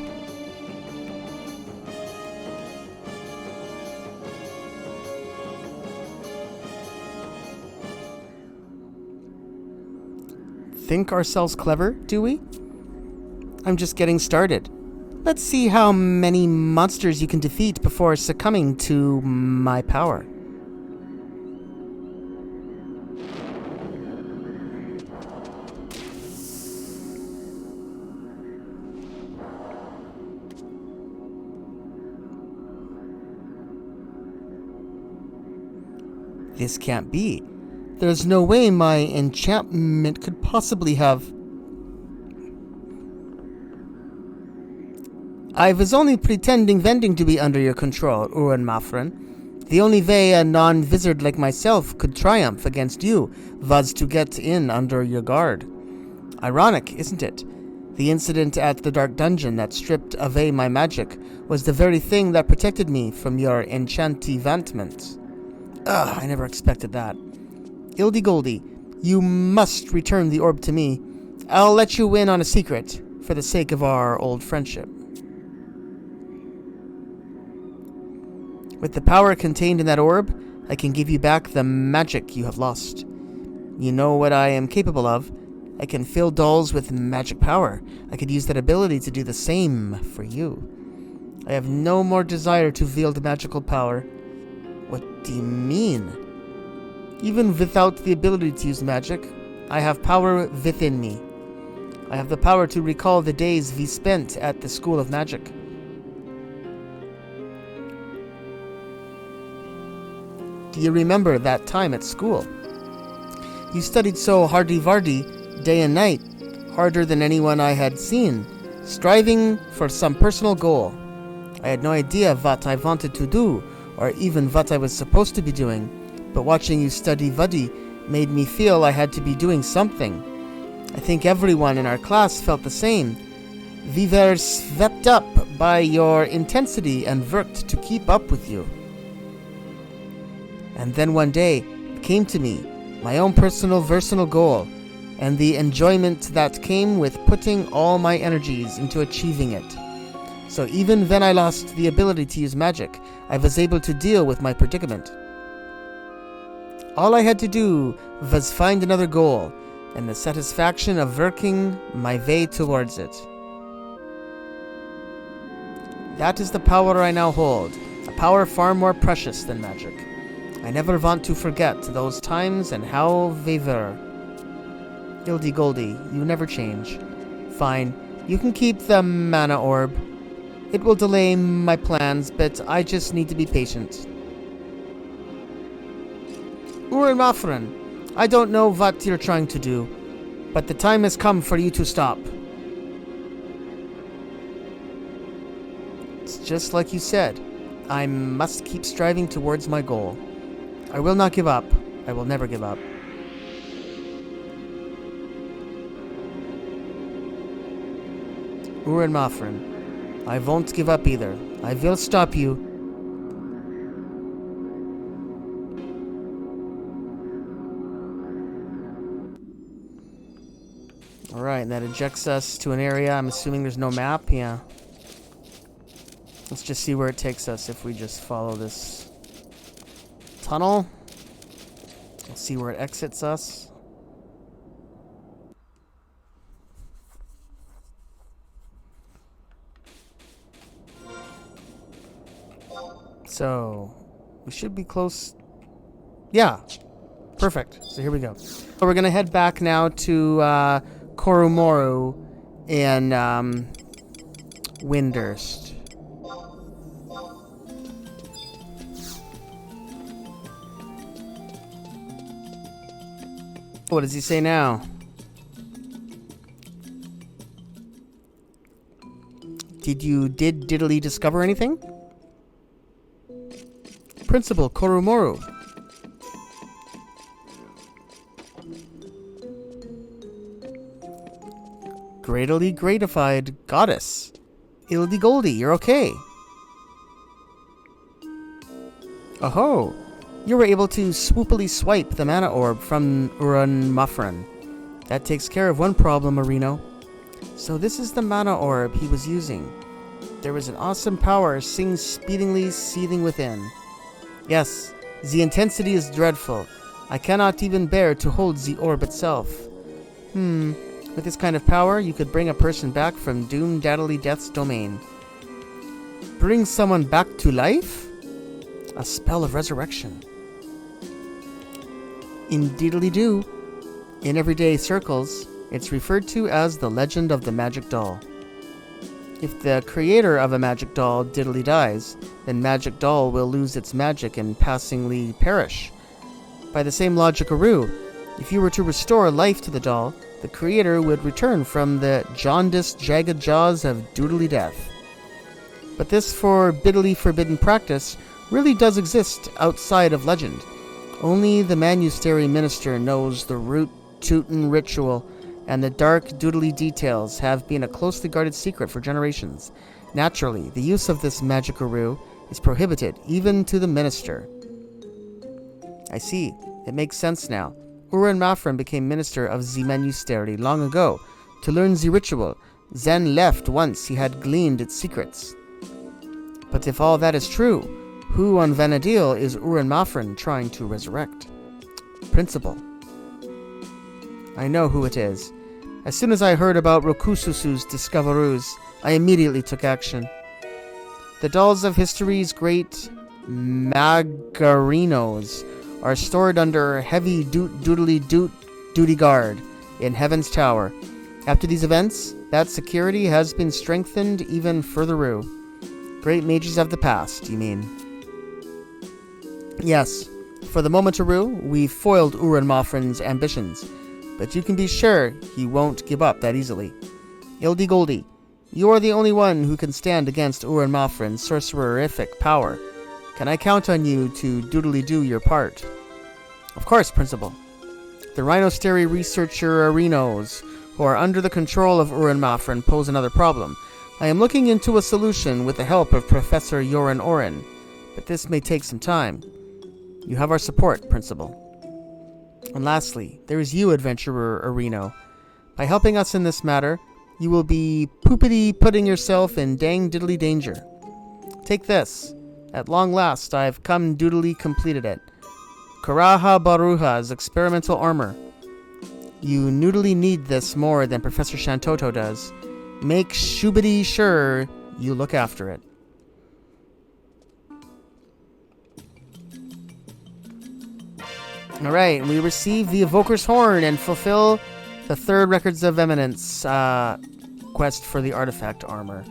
Think ourselves clever, do we? I'm just getting started. Let's see how many monsters you can defeat before succumbing to my power. This can't be. There's no way my enchantment could possibly have... I was only pretending to be under your control, Uran Mafren. The only way a non-wizard like myself could triumph against you was to get in under your guard. Ironic, isn't it? The incident at the Dark Dungeon that stripped away my magic was the very thing that protected me from your enchantment. Ugh, I never expected that. Ildy Goldy, you must return the orb to me. I'll let you in on a secret, for the sake of our old friendship. With the power contained in that orb, I can give you back the magic you have lost. You know what I am capable of. I can fill dolls with magic power. I could use that ability to do the same for you. I have no more desire to wield magical power. What do you mean? Even without the ability to use magic, I have power within me. I have the power to recall the days we spent at the School of Magic. Do you remember that time at school? You studied so hardy-vardy, day and night, harder than anyone I had seen, striving for some personal goal. I had no idea what I wanted to do, or even what I was supposed to be doing. But watching you study Vadi made me feel I had to be doing something. I think everyone in our class felt the same. We were swept up by your intensity and worked to keep up with you. And then one day, it came to me, my own personal goal, and the enjoyment that came with putting all my energies into achieving it. So even when I lost the ability to use magic, I was able to deal with my predicament. All I had to do was find another goal, and the satisfaction of working my way towards it. That is the power I now hold, a power far more precious than magic. I never want to forget those times and how they were. Ildy Goldy, you never change. Fine, You can keep the mana orb. It will delay my plans, but I just need to be patient. Uren Mafren, I don't know what you're trying to do, but the time has come for you to stop. It's just like you said. I must keep striving towards my goal. I will not give up. I will never give up. Uren Mafren, I won't give up either. I will stop you. Alright, and that ejects us to an area. I'm assuming there's no map. Yeah. Let's just see where it takes us if we just follow this tunnel. We'll see where it exits us. So, we should be close. Yeah. Perfect. So here we go. So we're going to head back now to Koromoru and Windurst. What does he say now? Did Diddly discover anything? Principal Koromoru. Greatly gratified goddess. Ildy Goldie, you're okay. Oh-ho. You were able to swoopily swipe the mana orb from Uren Mafren. That takes care of one problem, Marino. So this is the mana orb he was using. There was an awesome power speedingly seething within. Yes, the intensity is dreadful. I cannot even bear to hold the orb itself. With this kind of power, you could bring a person back from Doom Daddly Death's domain. Bring someone back to life? A spell of resurrection. Indeedly-do. In everyday circles, it's referred to as the legend of the magic doll. If the creator of a magic doll diddly dies, then magic doll will lose its magic and passingly perish. By the same logic, Aru, if you were to restore life to the doll, the creator would return from the jaundiced, jagged jaws of doodly death. But this forbidden practice really does exist outside of legend. Only the Manusteri minister knows the root-tootin' ritual, and the dark doodly details have been a closely guarded secret for generations. Naturally, the use of this magic-a-roo is prohibited, even to the minister. I see. It makes sense now. Uren Mafren became minister of the Manusteri long ago to learn the ritual, then left once he had gleaned its secrets. But if all that is true, who on Vana'diel is Uren Mafren trying to resurrect? Principal. I know who it is. As soon as I heard about Rokususu's discoveries, I immediately took action. The dolls of history's great Magarinos are stored under heavy duty guard in Heaven's Tower. After these events, that security has been strengthened even further. Great mages of the past, you mean? Yes, for the moment, we foiled Uren Mafren's ambitions, but you can be sure he won't give up that easily. Ildy Goldie, you are the only one who can stand against Uren Mafren's sorcererific power. Can I count on you to doodly-do your part? Of course, Principal. The Rhinosteri researcher Arenos, who are under the control of Uren Mafren, pose another problem. I am looking into a solution with the help of Professor Yoren Oren, but this may take some time. You have our support, Principal. And lastly, there is you, Adventurer Areno. By helping us in this matter, you will be putting yourself in dang diddly danger. Take this. At long last, I have come doodly completed it. Karaha Baruha's experimental armor. You noodly need this more than Professor Shantoto does. Make shoobity sure you look after it. Alright, we receive the Evoker's Horn and fulfill the third Records of Eminence quest for the artifact armor.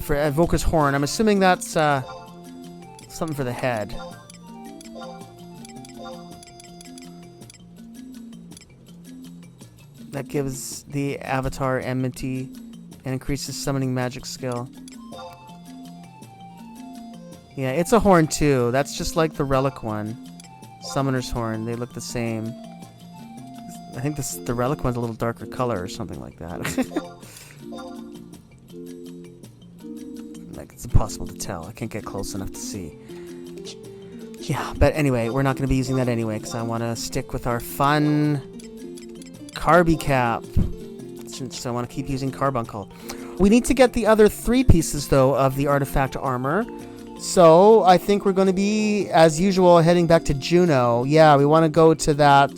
For Evoker's Horn. I'm assuming that's something for the head. That gives the avatar enmity and increases summoning magic skill. Yeah, it's a horn too. That's just like the relic one. Summoner's Horn. They look the same. I think the relic one's a little darker color or something like that. Like, it's impossible to tell. I can't get close enough to see. Yeah, but anyway, we're not going to be using that anyway because I want to stick with our fun Carby Cap. Since I want to keep using Carbuncle. We need to get the other 3 pieces, though, of the artifact armor. So, I think we're going to be, as usual, heading back to Juno. Yeah, we want to go to that,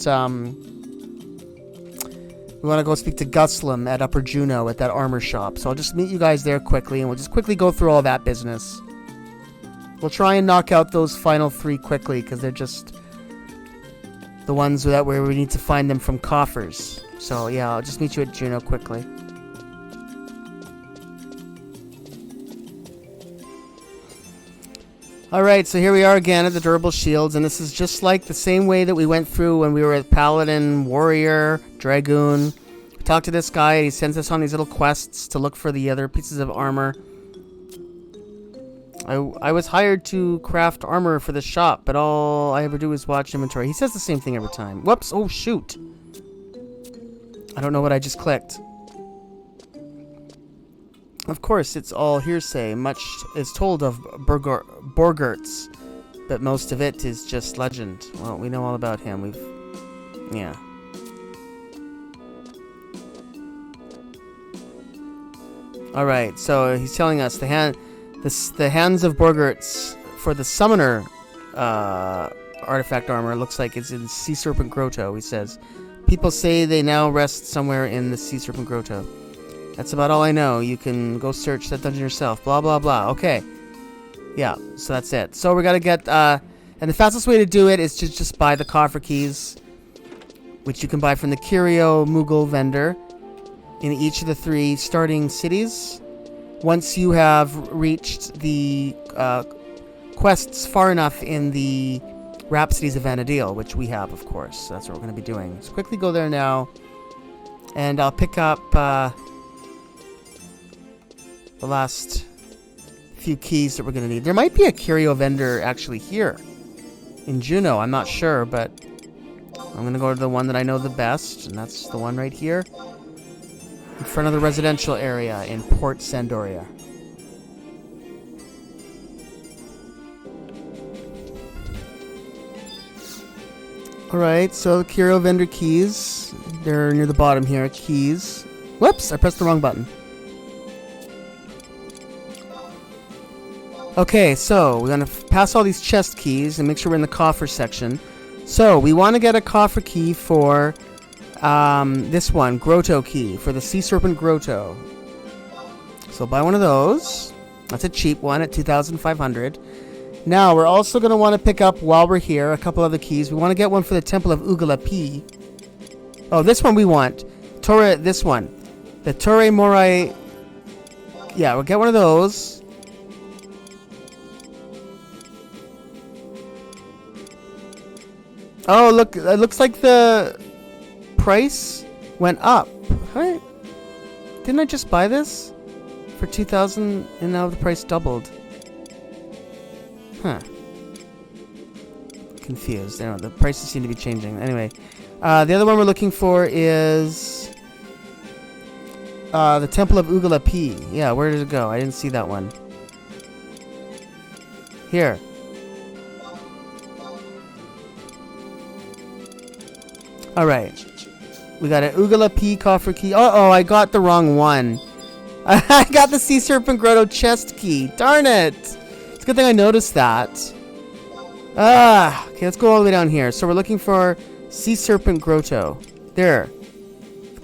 we want to go speak to Guslam at Upper Juno at that armor shop. So, I'll just meet you guys there quickly, and we'll just quickly go through all that business. We'll try and knock out those final 3 quickly, because they're just the ones that where we need to find them from coffers. So, yeah, I'll just meet you at Juno quickly. Alright, so here we are again at the Durable Shields, and this is just like the same way that we went through when we were at Paladin, Warrior, Dragoon. We talked to this guy, and he sends us on these little quests to look for the other pieces of armor. I was hired to craft armor for the shop, but all I ever do is watch inventory. He says the same thing every time. Whoops, oh shoot. I don't know what I just clicked. Of course, it's all hearsay. Much is told of Borgertz, but most of it is just legend. Well, we know all about him. Yeah. All right. So he's telling us the hands of Borgertz for the summoner artifact armor looks like it's in Sea Serpent Grotto. He says, people say they now rest somewhere in the Sea Serpent Grotto. That's about all I know. You can go search that dungeon yourself. Blah, blah, blah. Okay. Yeah, so that's it. So we gotta get, and the fastest way to do it is to just buy the coffer keys, which you can buy from the Curio Moogle vendor in each of the 3 starting cities. Once you have reached the quests far enough in the Rhapsodies of Vana'diel, which we have, of course. So that's what we're going to be doing. So quickly go there now, and I'll pick up the last few keys that we're going to need. There might be a curio vendor actually here in Juno. I'm not sure, but I'm going to go to the one that I know the best, and that's the one right here in front of the residential area in Port Sandoria. Alright, so the curio vendor keys. They're near the bottom here. Keys. Whoops, I pressed the wrong button. Okay, so we're going to pass all these chest keys and make sure we're in the coffer section. So, we want to get a coffer key for this one, Grotto key, for the Sea Serpent Grotto. So buy one of those. That's a cheap one at 2,500. Now, we're also going to want to pick up, while we're here, a couple other keys. We want to get one for the Temple of Ugalapi. Oh, this one we want. This one. The Torre Morai. Yeah, we'll get one of those. Oh, look, it looks like the price went up. Right? Didn't I just buy this for 2,000 and now the price doubled? Huh. Confused. I don't know, the prices seem to be changing. Anyway, the other one we're looking for is the Temple of Ugalapi. Yeah, where did it go? I didn't see that one. Here. Alright. We got an Ugalapi coffer key. Uh-oh, I got the wrong one. I got the Sea Serpent Grotto chest key. Darn it! It's a good thing I noticed that. Okay, let's go all the way down here. So we're looking for Sea Serpent Grotto. There.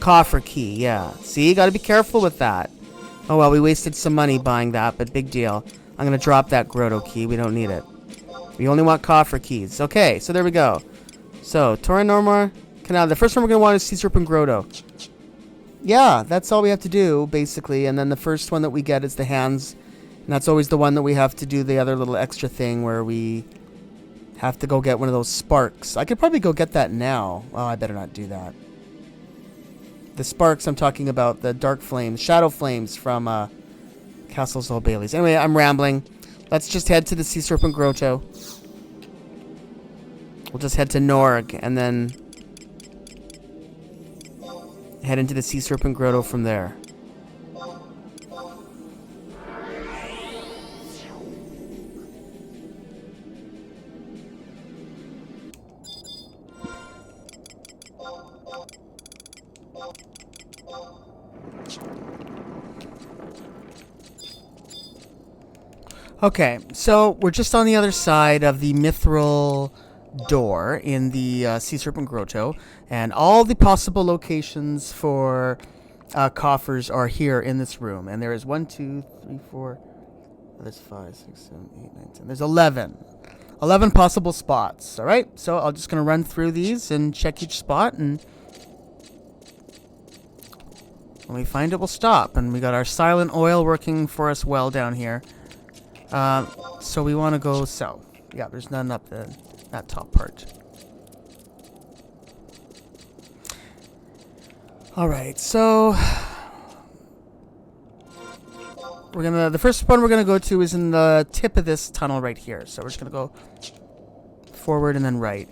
Coffer key, yeah. See, gotta be careful with that. Oh well, we wasted some money buying that, but big deal. I'm gonna drop that Grotto key. We don't need it. We only want coffer keys. Okay, so there we go. So, Torre Normor Canal. The first one we're gonna want is Sea Serpent Grotto. Yeah, that's all we have to do, basically. And then the first one that we get is the hands. And that's always the one that we have to do the other little extra thing where we have to go get one of those sparks. I could probably go get that now. Oh, I better not do that. The sparks I'm talking about, the dark flames, shadow flames from Castle Sol Bailey's. Anyway, I'm rambling. Let's just head to the Sea Serpent Grotto. We'll just head to Norg and then head into the Sea Serpent Grotto from there. Okay, so we're just on the other side of the Mithril door in the Sea Serpent Grotto, and all the possible locations for coffers are here in this room. And there is 1, 2, 3, 4. There's 5, 6, 7, 8, 9, 10. There's 11. 11 possible spots. All right, so I'm just gonna run through these and check each spot, and when we find it, we'll stop. And we got our silent oil working for us well down here. So we want to go south. Yeah, there's none up that top part. All right, so the first one we're gonna go to is in the tip of this tunnel right here. So we're just gonna go forward and then right,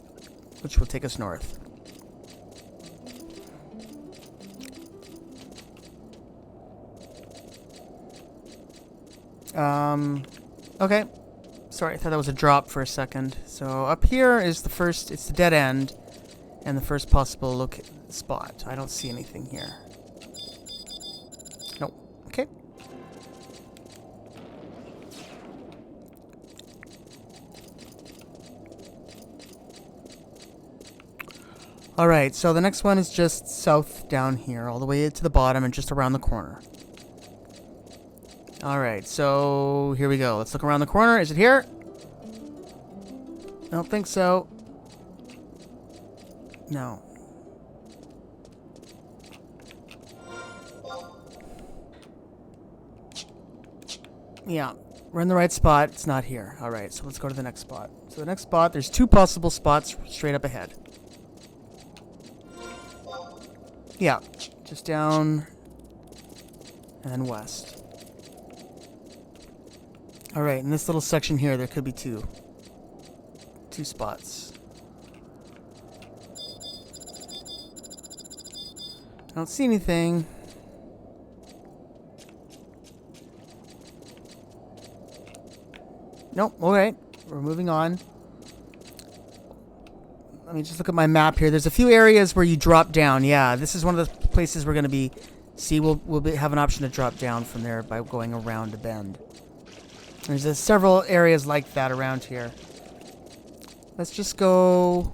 which will take us north. Okay. Sorry, I thought that was a drop for a second. So up here is the first, it's the dead end, and the first possible spot. I don't see anything here. Nope. Okay. Alright, so the next one is just south down here, all the way to the bottom and just around the corner. Alright, so here we go. Let's look around the corner. Is it here? I don't think so. No. Yeah, we're in the right spot. It's not here. Alright, so let's go to the next spot. So the next spot, there's 2 possible spots straight up ahead. Yeah, just down and then west. Alright, in this little section here, there could be 2 spots. I don't see anything. Nope, alright. We're moving on. Let me just look at my map here. There's a few areas where you drop down. Yeah, this is one of the places we're going to be... See, we'll have an option to drop down from there by going around a bend. There's several areas like that around here. Let's just go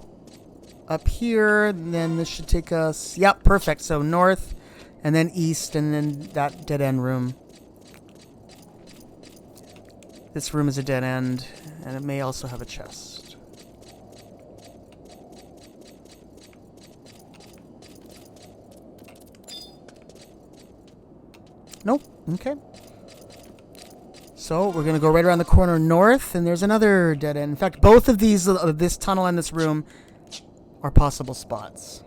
up here, and then this should take us... Yep, perfect. So north, and then east, and then that dead-end room. This room is a dead end, and it may also have a chest. Nope. Okay. So we're going to go right around the corner north, and there's another dead end. In fact, both of these, this tunnel and this room, are possible spots.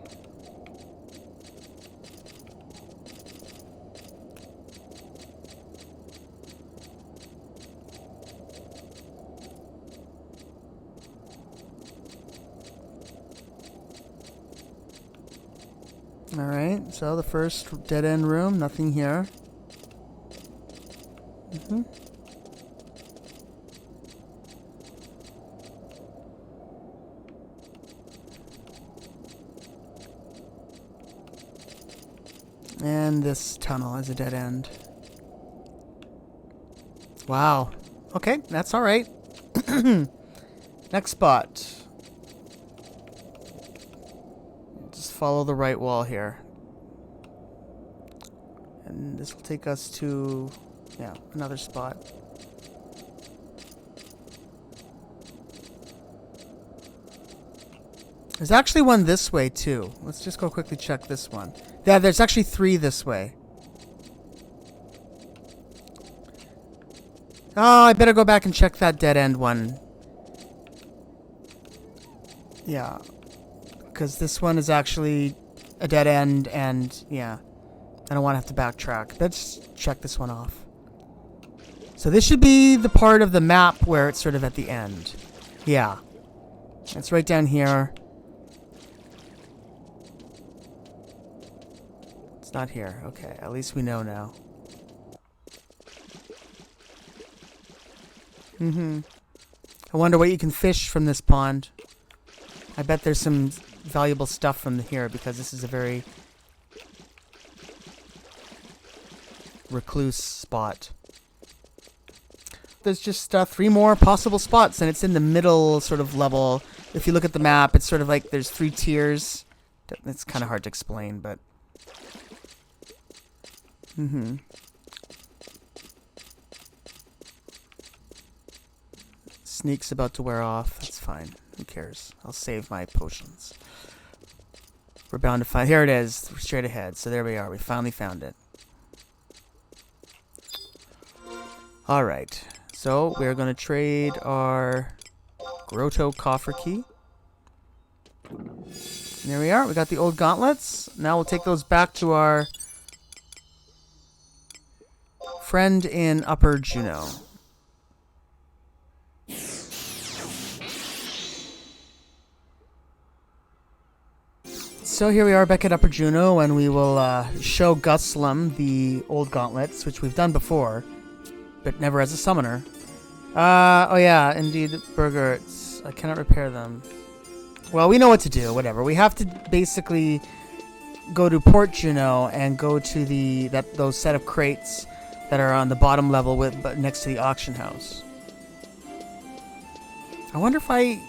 Alright, so the first dead end room, nothing here. And this tunnel is a dead end. Wow. Okay, that's alright. Next spot. Just follow the right wall here. And this will take us to, yeah, another spot. There's actually one this way, too. Let's just go quickly check this one. Yeah, there's actually 3 this way. Oh, I better go back and check that dead end one. Yeah. Because this one is actually a dead end, and yeah. I don't want to have to backtrack. Let's check this one off. So this should be the part of the map where it's sort of at the end. Yeah. It's right down here. It's not here. Okay, at least we know now. I wonder what you can fish from this pond. I bet there's some valuable stuff from here because this is a very recluse spot. There's just 3 more possible spots, and it's in the middle sort of level. If you look at the map, it's sort of like there's 3 tiers. It's kind of hard to explain, but... Sneak's about to wear off. That's fine. Who cares? I'll save my potions. We're bound to find... Here it is. Straight ahead. So there we are. We finally found it. Alright. So we're going to trade our Grotto coffer key. There we are. We got the old gauntlets. Now we'll take those back to our friend in Upper Juno. So here we are back at Upper Juno, and we will show Guslam the old gauntlets, which we've done before, but never as a summoner. Oh yeah, indeed, Burgerts. I cannot repair them. Well, we know what to do, whatever. We have to basically go to Port Juno and go to those set of crates that are on the bottom level but next to the auction house. I wonder if I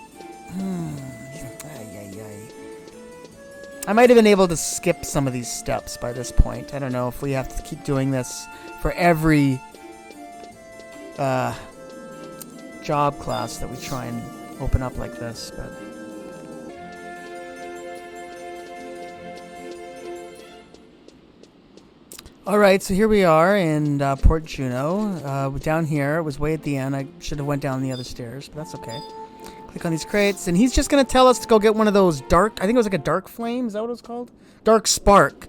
might have been able to skip some of these steps by this point. I don't know if we have to keep doing this for every job class that we try and open up like this, but... Alright, so here we are in Port Juno. Down here, it was way at the end. I should have went down the other stairs, but that's okay. Click on these crates, and he's just going to tell us to go get one of those dark... I think it was like a dark flame. Is that what it was called? Dark spark,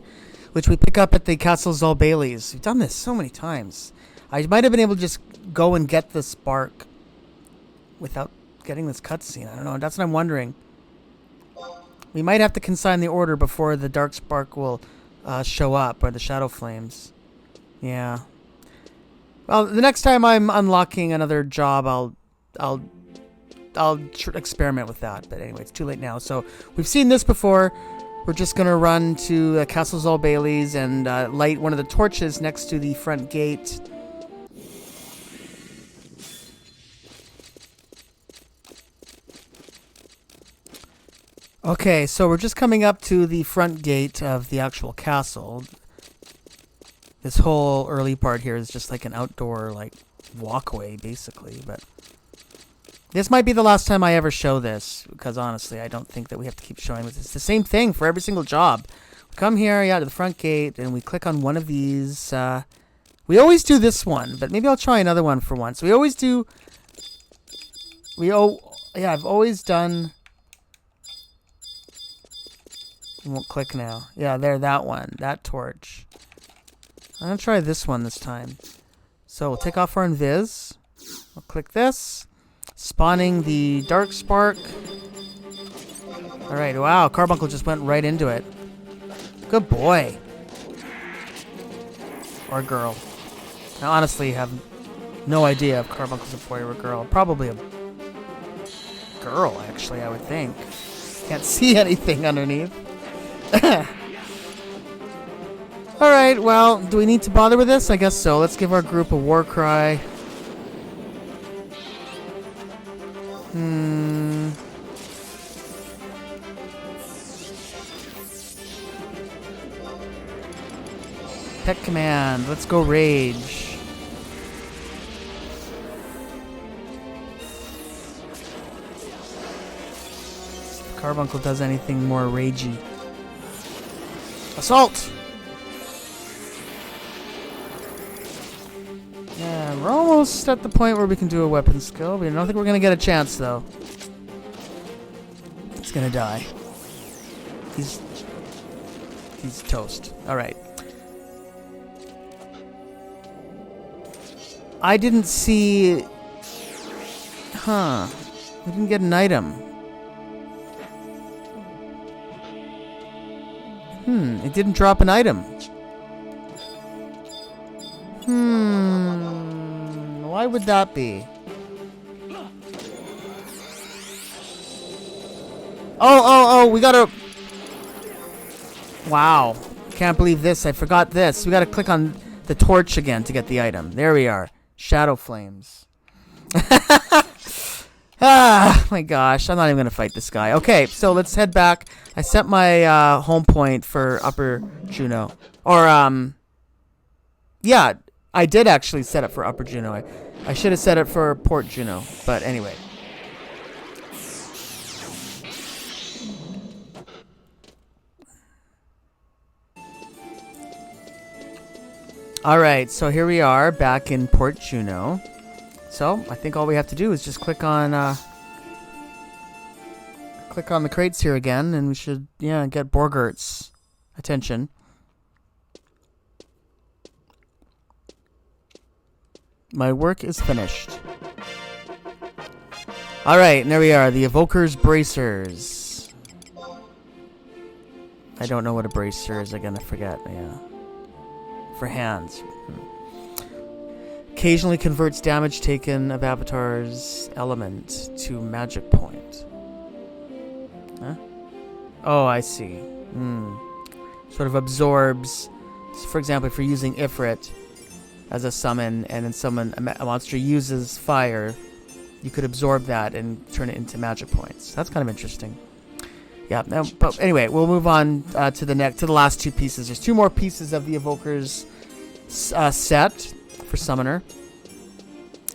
which we pick up at the Castle Zolbalis. We've done this so many times. I might have been able to just go and get the spark without getting this cutscene. I don't know. That's what I'm wondering. We might have to consign the order before the dark spark will show up, or the shadow flames. Yeah. Well, the next time I'm unlocking another job, I'll experiment with that. But anyway, it's too late now. So we've seen this before. We're just gonna run to Castle Zolbalis and light one of the torches next to the front gate. Okay, so we're just coming up to the front gate of the actual castle. This whole early part here is just like an outdoor, like, walkway, basically, but... This might be the last time I ever show this, because honestly, I don't think that we have to keep showing this. It's the same thing for every single job. We come here, yeah, to the front gate, and we click on one of these. We always do this one, but maybe I'll try another one for once. We always do... Yeah, I've always done... It won't click now. Yeah, there, that one. That torch. I'm going to try this one this time. So we'll take off our invis. We'll click this. Spawning the dark spark. Alright, wow. Carbuncle just went right into it. Good boy. Or girl. I honestly have no idea if Carbuncle's a boy or a girl. Probably a girl, actually, I would think. Can't see anything underneath. Alright, well, do we need to bother with this? I guess so. Let's give our group a war cry. Pet command. Let's go rage. Carbuncle does anything more ragey. Assault! Yeah, we're almost at the point where we can do a weapon skill, but I don't think we're gonna get a chance though. He's gonna die. He's toast. Alright. I didn't see... Huh. We didn't get an item. It didn't drop an item. Why would that be? Oh, we gotta... Wow. Can't believe this. I forgot this. We gotta click on the torch again to get the item. There we are. Shadow Flames. Ah, my gosh. I'm not even gonna fight this guy. Okay, so let's head back. I set my home point for Upper Juno. Or, yeah, I did actually set it for Upper Juno. I should have set it for Port Juno. But anyway. Alright, so here we are back in Port Juno. So, I think all we have to do is just click on the crates here again, and we should, yeah, get Borgert's attention. My work is finished. Alright, and there we are, the Evoker's Bracers. I don't know what a bracer is, I'm gonna forget, yeah. For hands. Occasionally converts damage taken of Avatar's element to magic point. Huh? Oh, I see. Sort of absorbs. So for example, if you're using Ifrit as a summon, and then a monster uses fire, you could absorb that and turn it into magic points. That's kind of interesting. Yeah. But anyway, we'll move on to the last two pieces. There's two more pieces of the Evoker's set for Summoner.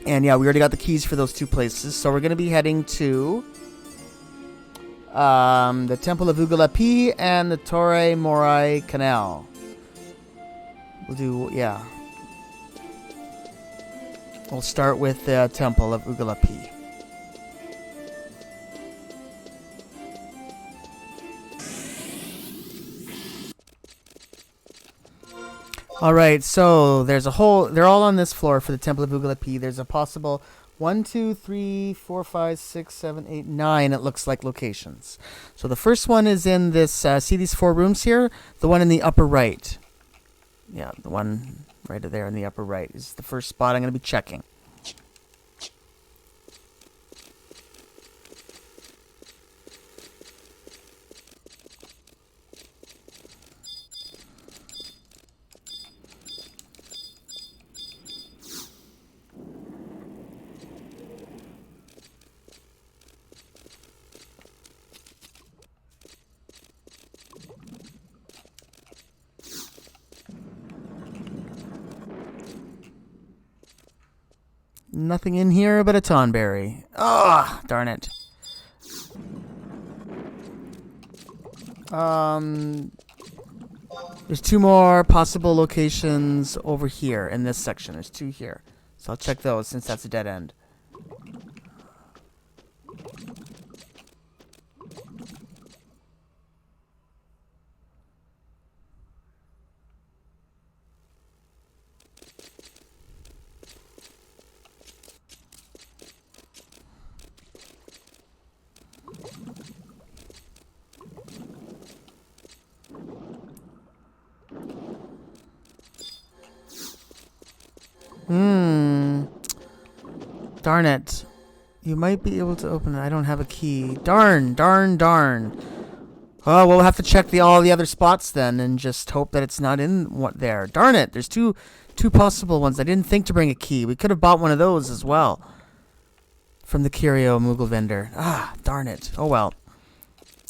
And yeah, we already got the keys for those two places. So we're going to be heading to the Temple of Ugalapi and the Torre Morai Canal. We'll do, yeah. We'll start with the Temple of Ugalapi. Alright, so there's a whole... They're all on this floor for the Temple of Ugalapi. There's a possible 1, 2, 3, 4, 5, 6, 7, 8, 9, it looks like, locations. So the first one is in this... see these 4 rooms here? The one in the upper right. Yeah, the one right there in the upper right is the first spot I'm going to be checking. Nothing in here but a Tonberry. Ah, darn it. There's 2 more possible locations over here in this section. There's 2 here. So I'll check those since that's a dead end. Darn it. You might be able to open it. I don't have a key. Darn. Oh, we'll have to check all the other spots then and just hope that it's not in there. Darn it. There's two possible ones. I didn't think to bring a key. We could have bought one of those as well. From the Curio Moogle vendor. Ah, darn it. Oh well.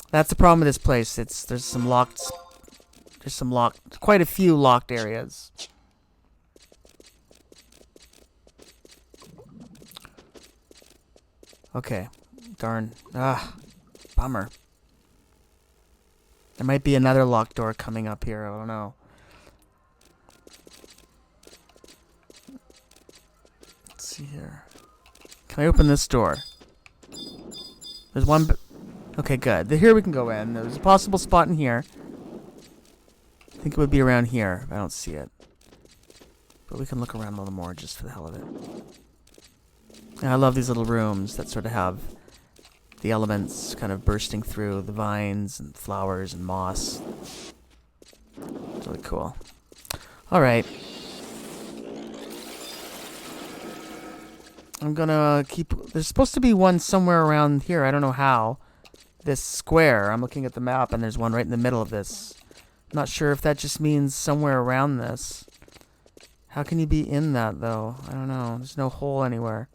That's the problem with this place. There's quite a few locked areas. Okay. Darn. Ah, bummer. There might be another locked door coming up here. I don't know. Let's see here. Can I open this door? There's one... Okay, good. Here we can go in. There's a possible spot in here. I think it would be around here. I don't see it. But we can look around a little more just for the hell of it. And I love these little rooms that sort of have the elements kind of bursting through the vines and flowers and moss. It's really cool. Alright. I'm gonna keep... There's supposed to be one somewhere around here. I don't know how. This square. I'm looking at the map and there's one right in the middle of this. I'm not sure if that just means somewhere around this. How can you be in that, though? I don't know. There's no hole anywhere.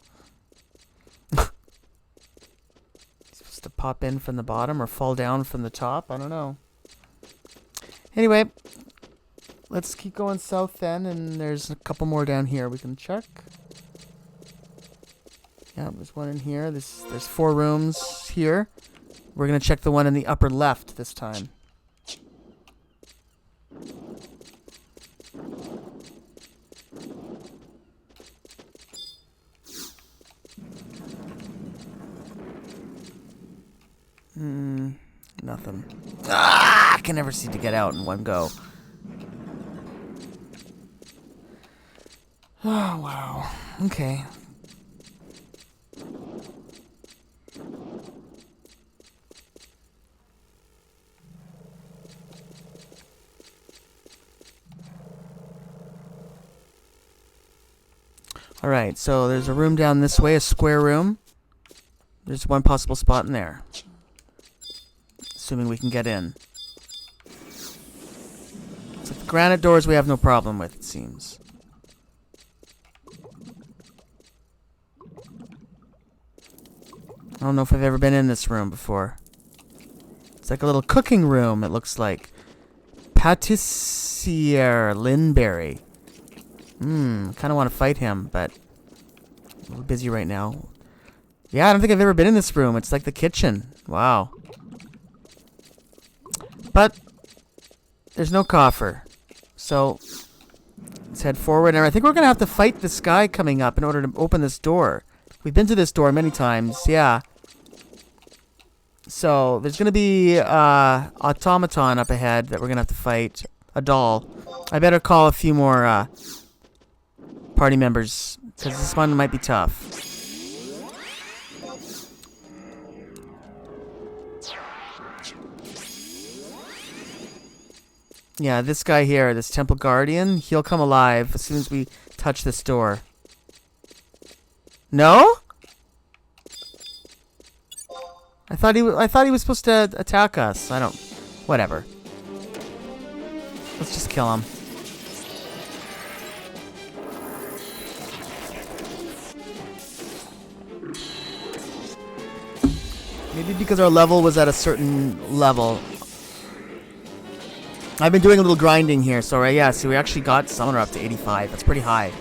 Supposed to pop in from the bottom or fall down from the top? I don't know. Anyway, let's keep going south then, and there's a couple more down here we can check. Yeah, there's one in here. There's 4 rooms here. We're going to check the one in the upper left this time. Nothing. Ah, I can never seem to get out in one go. Oh, wow. Okay. Alright, so there's a room down this way, a square room. There's one possible spot in there. Assuming we can get in. So the granite doors we have no problem with, it seems. I don't know if I've ever been in this room before. It's like a little cooking room, it looks like. Patissier Linberry. Kind of want to fight him, but I'm a little busy right now. Yeah, I don't think I've ever been in this room. It's like the kitchen. Wow. But there's no coffer. So let's head forward. And I think we're going to have to fight this guy coming up in order to open this door. We've been to this door many times. Yeah. So there's going to be automaton up ahead that we're going to have to fight. A doll. I better call a few more party members, because this one might be tough. Yeah, this guy here, this Temple Guardian, he'll come alive as soon as we touch this door. No? I thought he was supposed to attack us. I don't... Whatever. Let's just kill him. Maybe because our level was at a certain level. I've been doing a little grinding here, so yeah, so we actually got Summoner up to 85. That's pretty high.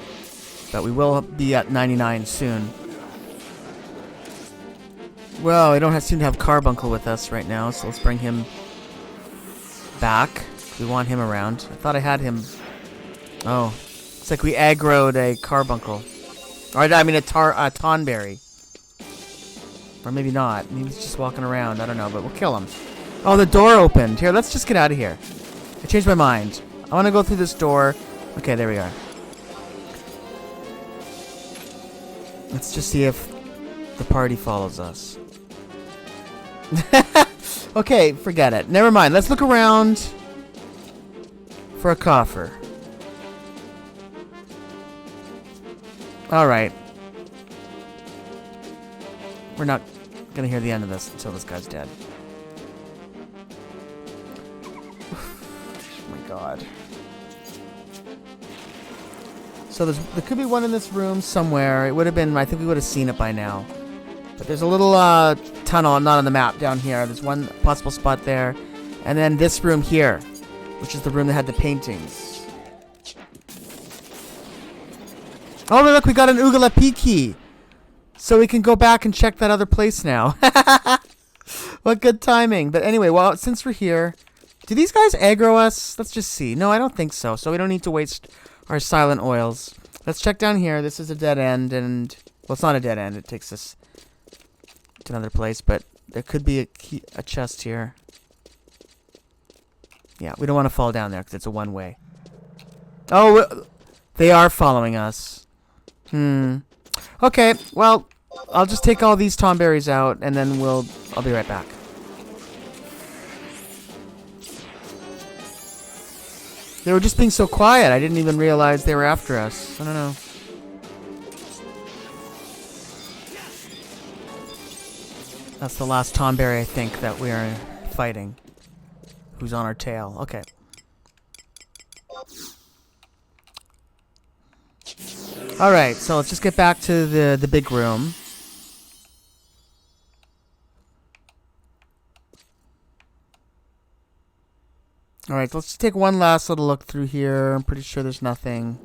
But we will be at 99 soon. Well, we don't seem to have Carbuncle with us right now, so let's bring him back. We want him around. I thought I had him. Oh. It's like we aggroed a Carbuncle. Or, I mean a Tonberry. Or maybe not. Maybe he's just walking around. I don't know, but we'll kill him. Oh, the door opened. Here, let's just get out of here. I changed my mind. I want to go through this door. Okay, there we are. Let's just see if the party follows us. Okay, forget it. Never mind. Let's look around for a coffer. Alright. We're not gonna hear the end of this until this guy's dead. Oh my god. So there could be one in this room somewhere. It would have been, I think we would have seen it by now. But there's a little tunnel, not on the map, down here. There's one possible spot there. And then this room here, which is the room that had the paintings. Oh, look, we got an Ugalapi key. So we can go back and check that other place now. What good timing. But anyway, well, since we're here, Do these guys aggro us? Let's just see. No, I don't think so. So we don't need to waste our silent oils. Let's check down here. This is a dead end, and well, it's not a dead end. It takes us to another place, but there could be a chest here. Yeah, we don't want to fall down there because it's a one-way. Oh, they are following us. Okay, well, I'll just take all these tomberries out, and then I'll be right back. They were just being so quiet. I didn't even realize they were after us. I don't know. That's the last tomberry, I think, that we are fighting. Who's on our tail. Okay. Alright, so let's just get back to the big room. Alright, so let's just take one last little look through here. I'm pretty sure there's nothing.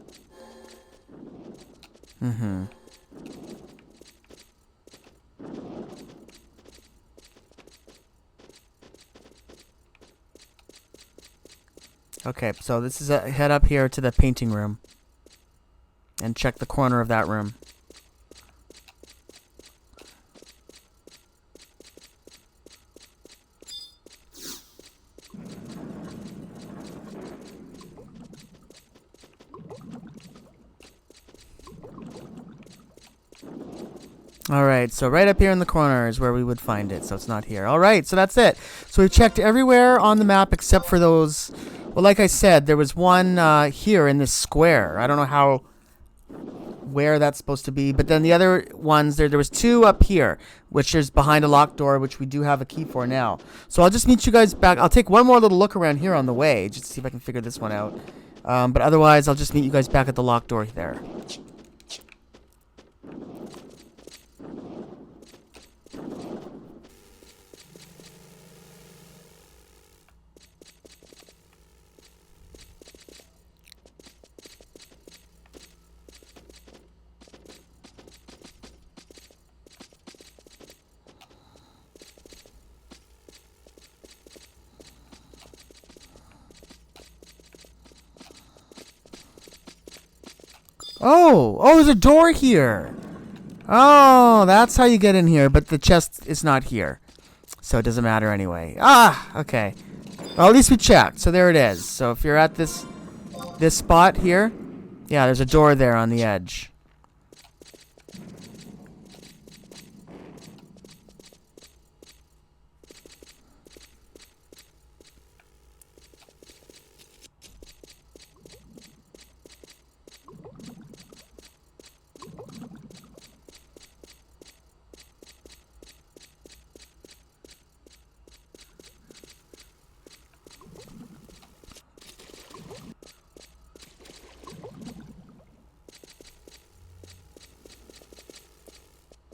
Okay, so this is head up here to the painting room. And check the corner of that room. Alright, so right up here in the corner is where we would find it, so it's not here. Alright, so that's it. So we've checked everywhere on the map except for those... Well, like I said, there was one here in this square. I don't know where that's supposed to be, but then the other ones, there was two up here, which is behind a locked door, which we do have a key for now. So I'll just meet you guys back. I'll take one more little look around here on the way, just to see if I can figure this one out. But otherwise, I'll just meet you guys back at the locked door there. Oh, there's a door here. Oh, that's how you get in here, but the chest is not here. So it doesn't matter anyway. Okay. Well, at least we checked. So there it is. So if you're at this spot here, yeah, there's a door there on the edge.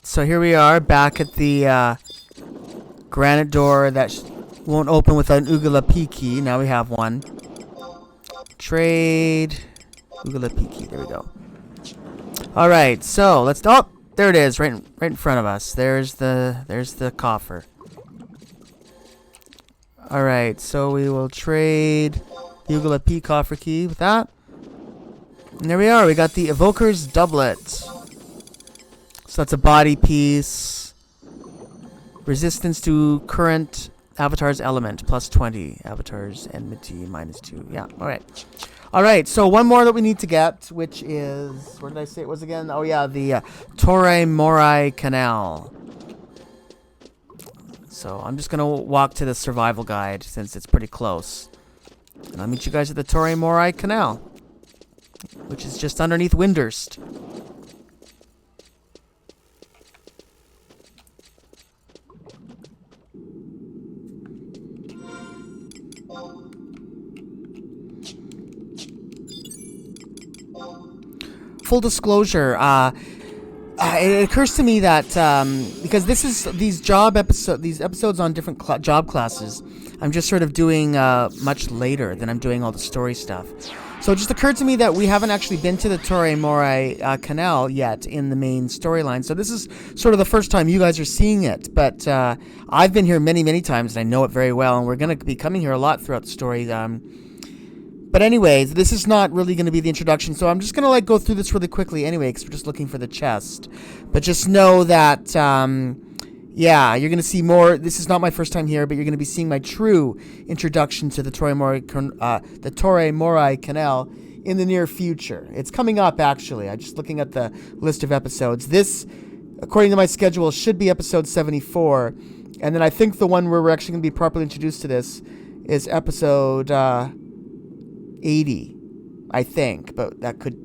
So here we are back at the granite door that won't open without an Oogala P key. Now we have one. Trade Oogala P key. There we go. All right. So let's. Oh, there it is, right in front of us. There's the coffer. All right. So we will trade the Oogala P coffer key with that. And there we are. We got the Evoker's Doublet. So that's a body piece. Resistance to current avatar's element, plus 20. Avatar's enmity, minus 2. Yeah, alright. Alright, so one more that we need to get, which is... Where did I say it was again? Oh yeah, the Torre Morai Canal. So I'm just going to walk to the survival guide, since it's pretty close. And I'll meet you guys at the Torre Morai Canal, which is just underneath Windurst. Full disclosure, it occurs to me that because these episodes on different job classes, I'm just sort of doing much later than I'm doing all the story stuff. So it just occurred to me that we haven't actually been to the Torre Morai Canal yet in the main storyline. So this is sort of the first time you guys are seeing it. But I've been here many, many times, and I know it very well. And we're going to be coming here a lot throughout the story. But anyways, this is not really going to be the introduction. So I'm just going to go through this really quickly anyway, because we're just looking for the chest. But just know that... yeah, you're going to see more. This is not my first time here, but you're going to be seeing my true introduction to the Torre Morai Canal in the near future. It's coming up, actually. I'm just looking at the list of episodes. This, according to my schedule, should be episode 74. And then I think the one where we're actually going to be properly introduced to this is episode 80, I think. But that could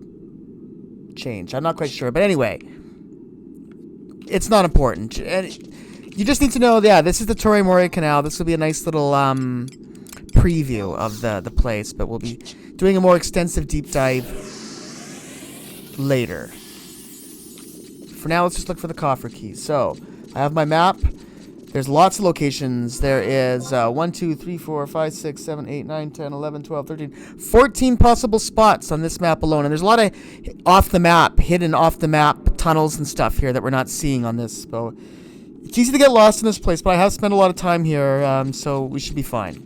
change. I'm not quite sure. But anyway, it's not important. You just need to know, yeah, this is the Torre Morai Canal. This will be a nice little preview of the place, but we'll be doing a more extensive deep dive later. For now, let's just look for the coffer key. So, I have my map. There's lots of locations. There is 1, 2, 3, 4, 5, 6, 7, 8, 9, 10, 11, 12, 13, 14 possible spots on this map alone. And there's a lot of hidden off the map tunnels and stuff here that we're not seeing on this. So it's easy to get lost in this place, but I have spent a lot of time here, so we should be fine.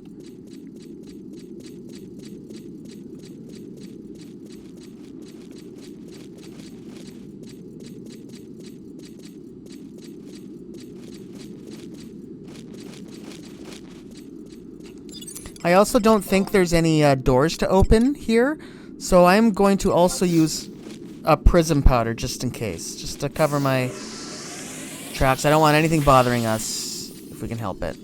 I also don't think there's any doors to open here, so I'm going to also use a prism powder just in case, just to cover my tracks. I don't want anything bothering us if we can help it.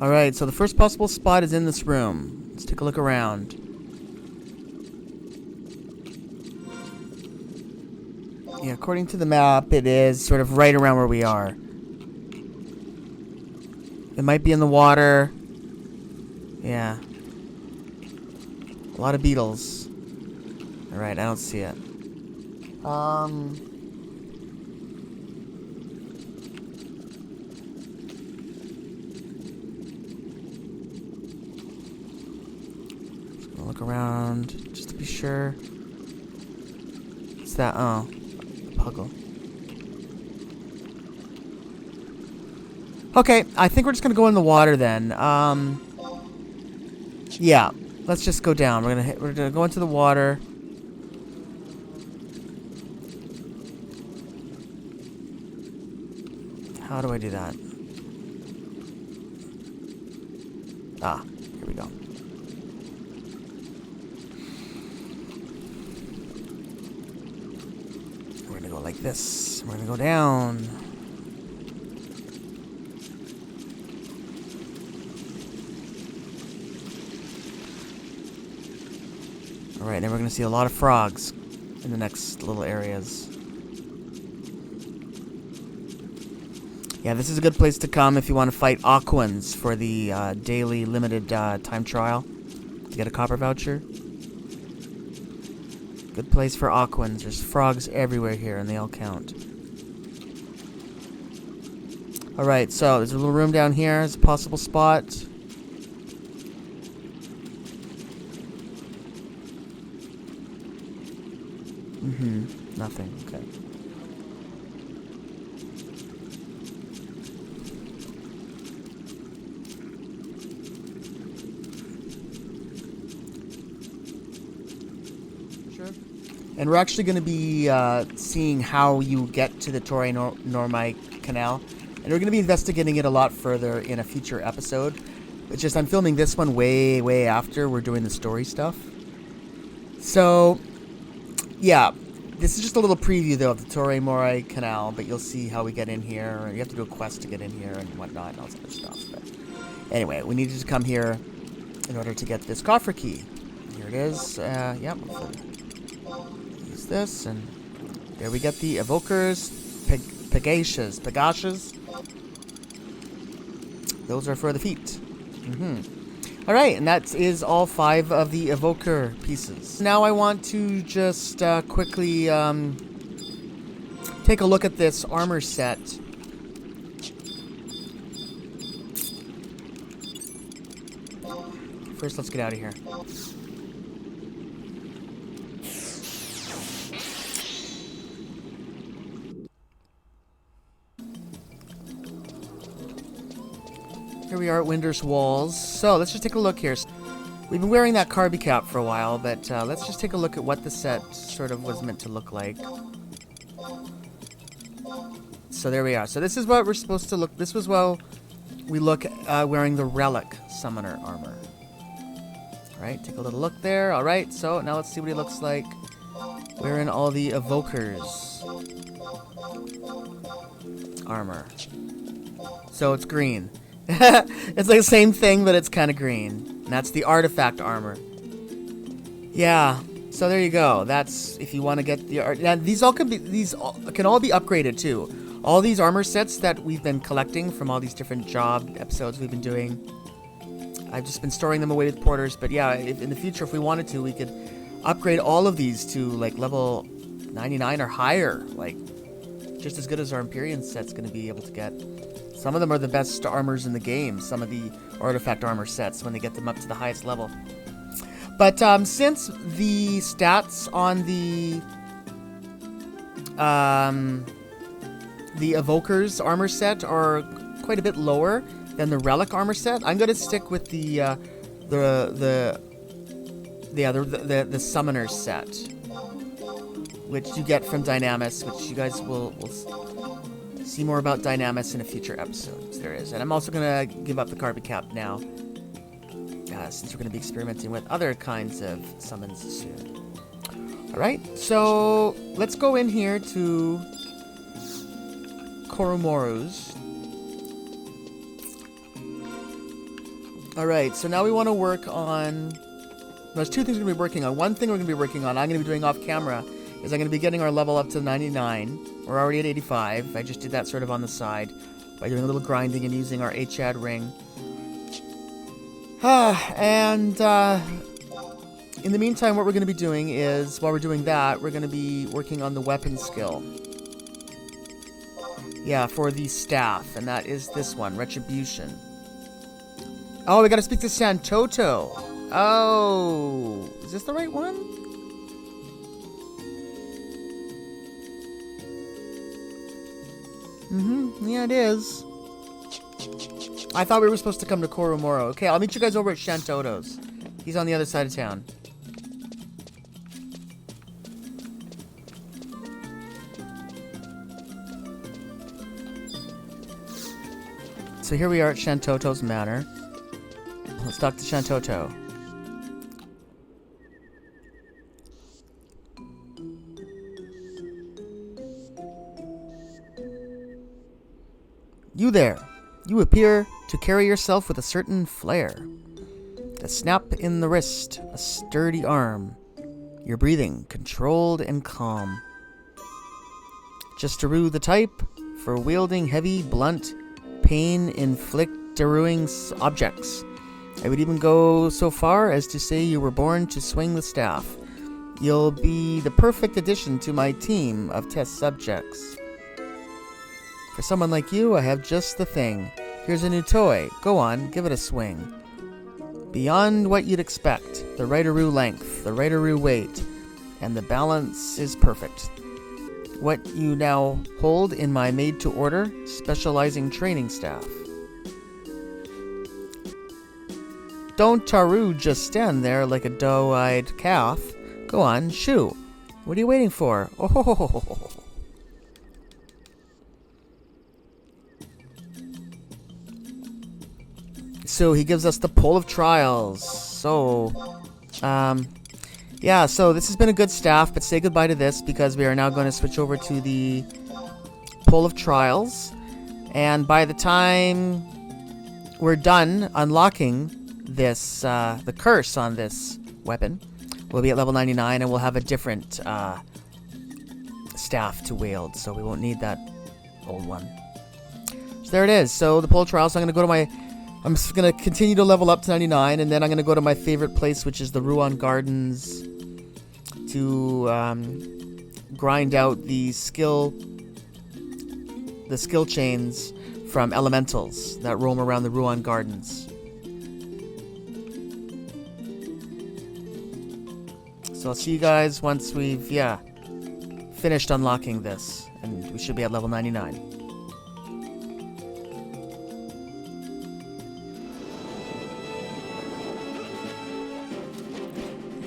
Alright, so the first possible spot is in this room. Let's take a look around. Yeah, according to the map, it is sort of right around where we are. It might be in the water. Yeah. A lot of beetles. Alright, I don't see it. Look around just to be sure. What's that? Oh, the puggle. Okay, I think we're just gonna go in the water then. Yeah, let's just go down. We're gonna go into the water. How do I do that? Ah, here we go. We're gonna go like this. We're gonna go down. Alright, then we're gonna see a lot of frogs in the next little areas. Yeah, this is a good place to come if you want to fight Aquans for the daily limited time trial to get a copper voucher. Good place for Aquans. There's frogs everywhere here, and they all count. Alright, so there's a little room down here. There's a possible spot. Nothing. Okay. And we're actually going to be seeing how you get to the Torre Morai Canal. And we're going to be investigating it a lot further in a future episode. It's just I'm filming this one way, way after we're doing the story stuff. So, yeah. This is just a little preview, though, of the Torre Morai Canal. But you'll see how we get in here. You have to do a quest to get in here and whatnot and all this other stuff. But anyway, we needed to come here in order to get this coffer key. Here it is. Yep. Use this and There we get the Evokers, Pegashas. Those are for the feet. Alright, and that is all 5 of the Evoker pieces. Now I want to just quickly take a look at this armor set. First, let's get out of here. Here we are at Windurst Walls. So let's just take a look here. We've been wearing that Carby cap for a while, but let's just take a look at what the set sort of was meant to look like. So there we are. So this is what we're supposed to look. This was how we look wearing the Relic Summoner armor. All right, take a little look there. All right, so now let's see what he looks like wearing all the Evokers armor. So it's green. It's like the same thing, but it's kind of green. And that's the artifact armor. Yeah. So there you go. That's if you want to get the art. Yeah, these all can all be upgraded too. All these armor sets that we've been collecting from all these different job episodes we've been doing. I've just been storing them away with porters. But yeah, in the future, if we wanted to, we could upgrade all of these to like level 99 or higher. Like just as good as our Empyrean set's going to be able to get. Some of them are the best armors in the game, some of the artifact armor sets, when they get them up to the highest level. But since the stats on the Evoker's armor set are quite a bit lower than the Relic armor set, I'm going to stick with the Summoner's set, which you get from Dynamis, which you guys will see more about Dynamis in a future episode. There is. And I'm also going to give up the Carby cap now, since we're going to be experimenting with other kinds of summons soon. Alright, so let's go in here to Koromoru's. Alright, so now we want to work on... There's 2 things we're going to be working on. One thing we're going to be working on, I'm going to be doing off camera, is I'm going to be getting our level up to 99. We're already at 85. I just did that sort of on the side by doing a little grinding and using our HAD ring. And in the meantime, what we're going to be doing is, while we're doing that, we're going to be working on the weapon skill. Yeah, for the staff, and that is this one, Retribution. Oh, we got to speak to Shantoto. Oh, is this the right one? Yeah, it is. I thought we were supposed to come to Koromoro. Okay, I'll meet you guys over at Shantoto's. He's on the other side of town. So here we are at Shantoto's Manor. Let's talk to Shantoto. You there. You appear to carry yourself with a certain flair. A snap in the wrist, a sturdy arm. Your breathing controlled and calm. Just-a-roo the type for wielding heavy, blunt, pain-inflicting objects. I would even go so far as to say you were born to swing the staff. You'll be the perfect addition to my team of test subjects. For someone like you, I have just the thing. Here's a new toy. Go on, give it a swing. Beyond what you'd expect, the Rideroo length, the Rideroo weight, and the balance is perfect. What you now hold in my made-to-order, specializing training staff. Don't Taru just stand there like a doe-eyed calf. Go on, shoo. What are you waiting for? Oh ho ho ho ho ho. So he gives us the Pole of Trials. So, yeah, so this has been a good staff, but say goodbye to this because we are now going to switch over to the Pole of Trials. And by the time we're done unlocking this, the curse on this weapon, we'll be at level 99 and we'll have a different staff staff to wield, so we won't need that old one. So there it is. So the pole trial. So I'm just gonna continue to level up to 99, and then I'm gonna go to my favorite place, which is the Ruan Gardens, to grind out the skill chains from elementals that roam around the Ruan Gardens. So I'll see you guys once we've finished unlocking this, and we should be at level 99.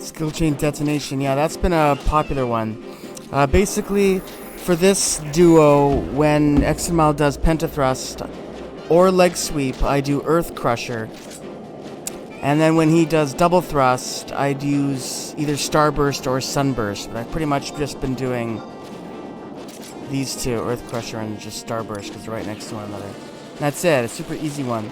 Skill chain detonation, yeah, that's been a popular one. Basically, for this duo, when Exenmal does pentathrust or leg sweep, I do Earth Crusher. And then when he does double thrust, I'd use either Starburst or Sunburst. But I've pretty much just been doing these two, Earth Crusher and just Starburst, because they're right next to one another. And that's it, a super easy one.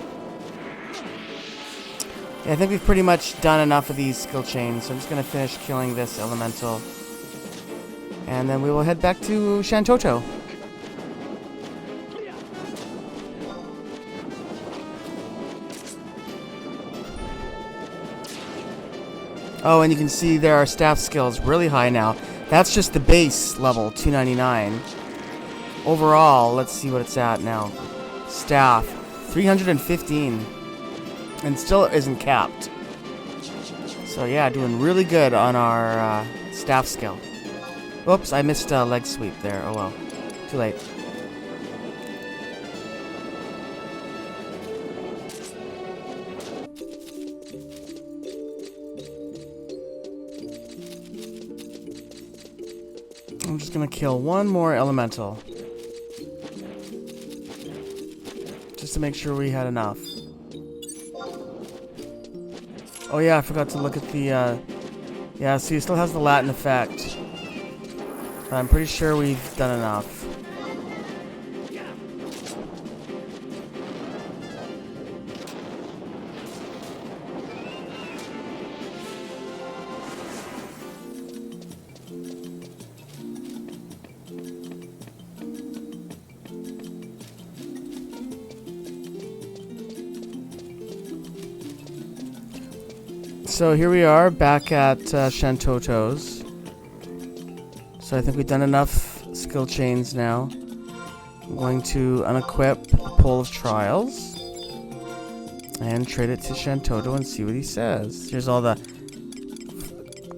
Yeah, I think we've pretty much done enough of these skill chains, so I'm just going to finish killing this elemental. And then we will head back to Shantoto. Oh, and you can see there are staff skills really high now. That's just the base level, 299. Overall, let's see what it's at now. Staff, 315. And still isn't capped. So yeah, doing really good on our staff skill. Whoops, I missed a leg sweep there. Oh well, too late. I'm just gonna kill one more elemental. Just to make sure we had enough. Oh yeah, I forgot to look at the, yeah, see, it still has the Latin effect. But I'm pretty sure we've done enough. So here we are, back at Shantoto's. So I think we've done enough skill chains now. I'm going to unequip the Pole of Trials and trade it to Shantoto and see what he says. Here's all the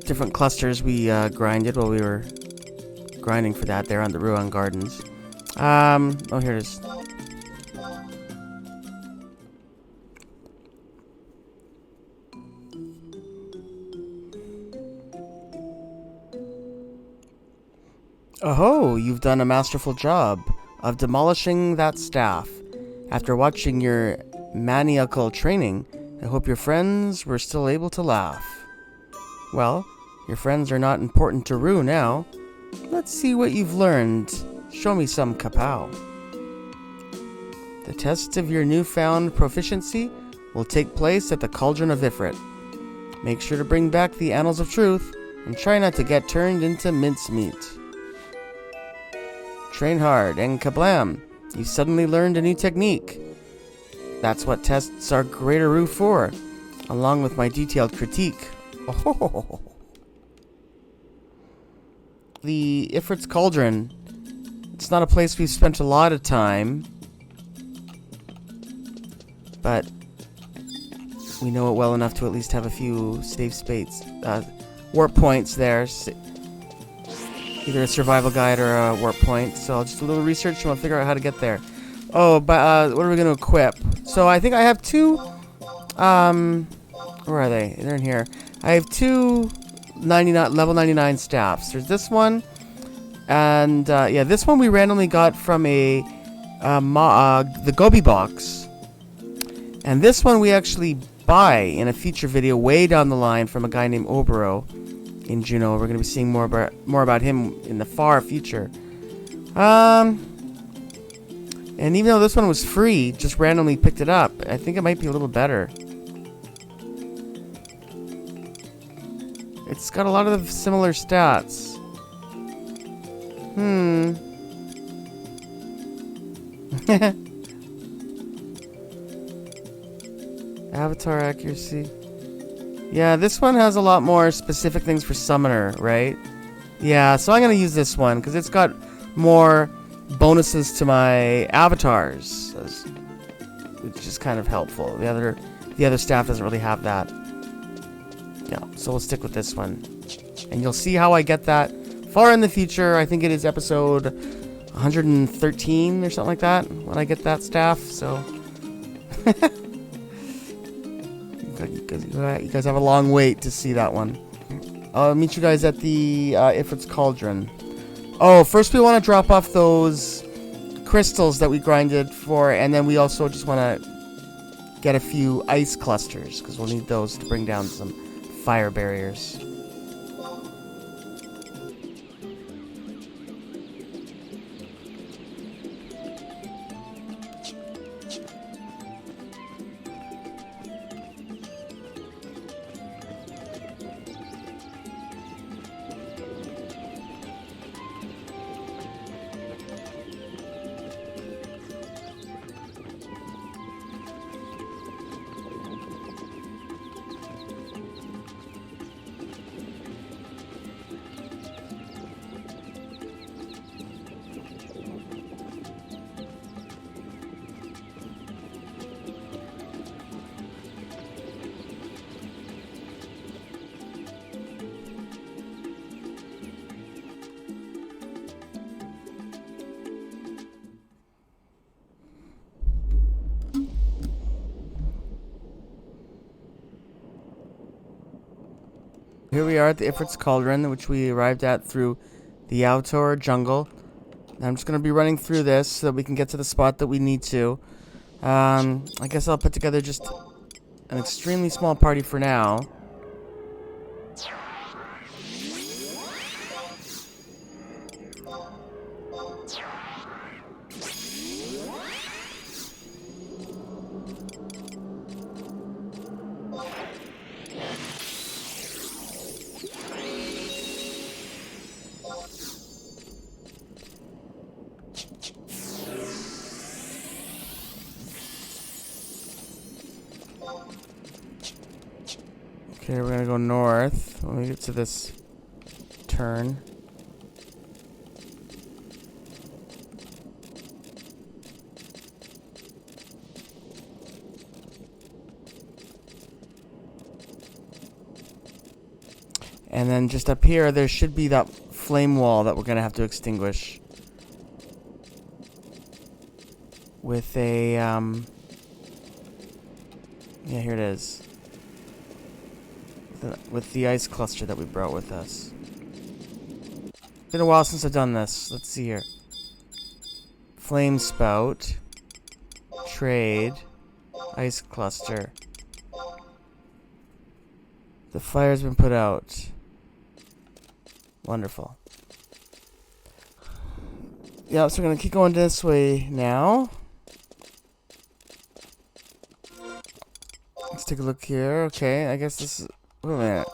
different clusters we grinded while we were grinding for that there on the Ruan Gardens. Oh, here it is. Oh, you've done a masterful job of demolishing that staff. After watching your maniacal training, I hope your friends were still able to laugh. Well, your friends are not important to Rue now. Let's see what you've learned. Show me some kapow. The test of your newfound proficiency will take place at the Cauldron of Ifrit. Make sure to bring back the Annals of Truth and try not to get turned into mincemeat. Train hard, and kablam! You suddenly learned a new technique. That's what tests are Greater Rue for, along with my detailed critique. Oh. The Ifrit's Cauldron. It's not a place we've spent a lot of time, but we know it well enough to at least have a few safe spates, warp points there. Either a survival guide or a warp point. So I'll just do a little research and we'll figure out how to get there. Oh, but what are we going to equip? So I think I have two. Where are they? They're in here. I have two level 99 staffs. There's this one, and yeah, this one we randomly got from the Gobi box, and this one we actually buy in a feature video way down the line from a guy named Obero in Juno. We're going to be seeing more about him in the far future. And even though this one was free, just randomly picked it up, I think it might be a little better. It's got a lot of similar stats. Avatar accuracy. Yeah, this one has a lot more specific things for summoner, right? Yeah, so I'm going to use this one because it's got more bonuses to my avatars, which is kind of helpful. The other staff doesn't really have that. Yeah, so we'll stick with this one. And you'll see how I get that far in the future. I think it is episode 113 or something like that when I get that staff, so... you guys have a long wait to see that one. I'll meet you guys at the Ifrit's Cauldron. Oh, first we want to drop off those crystals that we grinded for, and then we also just want to get a few ice clusters, because we'll need those to bring down some fire barriers. Here we are at the Ifrit's Cauldron, which we arrived at through the outdoor jungle. I'm just going to be running through this so that we can get to the spot that we need to. I guess I'll put together just an extremely small party for now. Okay, we're gonna go north when we get to this turn. And then just up here, there should be that flame wall that we're gonna have to extinguish with a, yeah, here it is. With the ice cluster that we brought with us. Been a while since I've done this. Let's see here. Flame spout. Trade. Ice cluster. The fire's been put out. Wonderful. Yeah, so we're gonna keep going this way now. Let's take a look here. Okay, I guess this is... Wait a minute.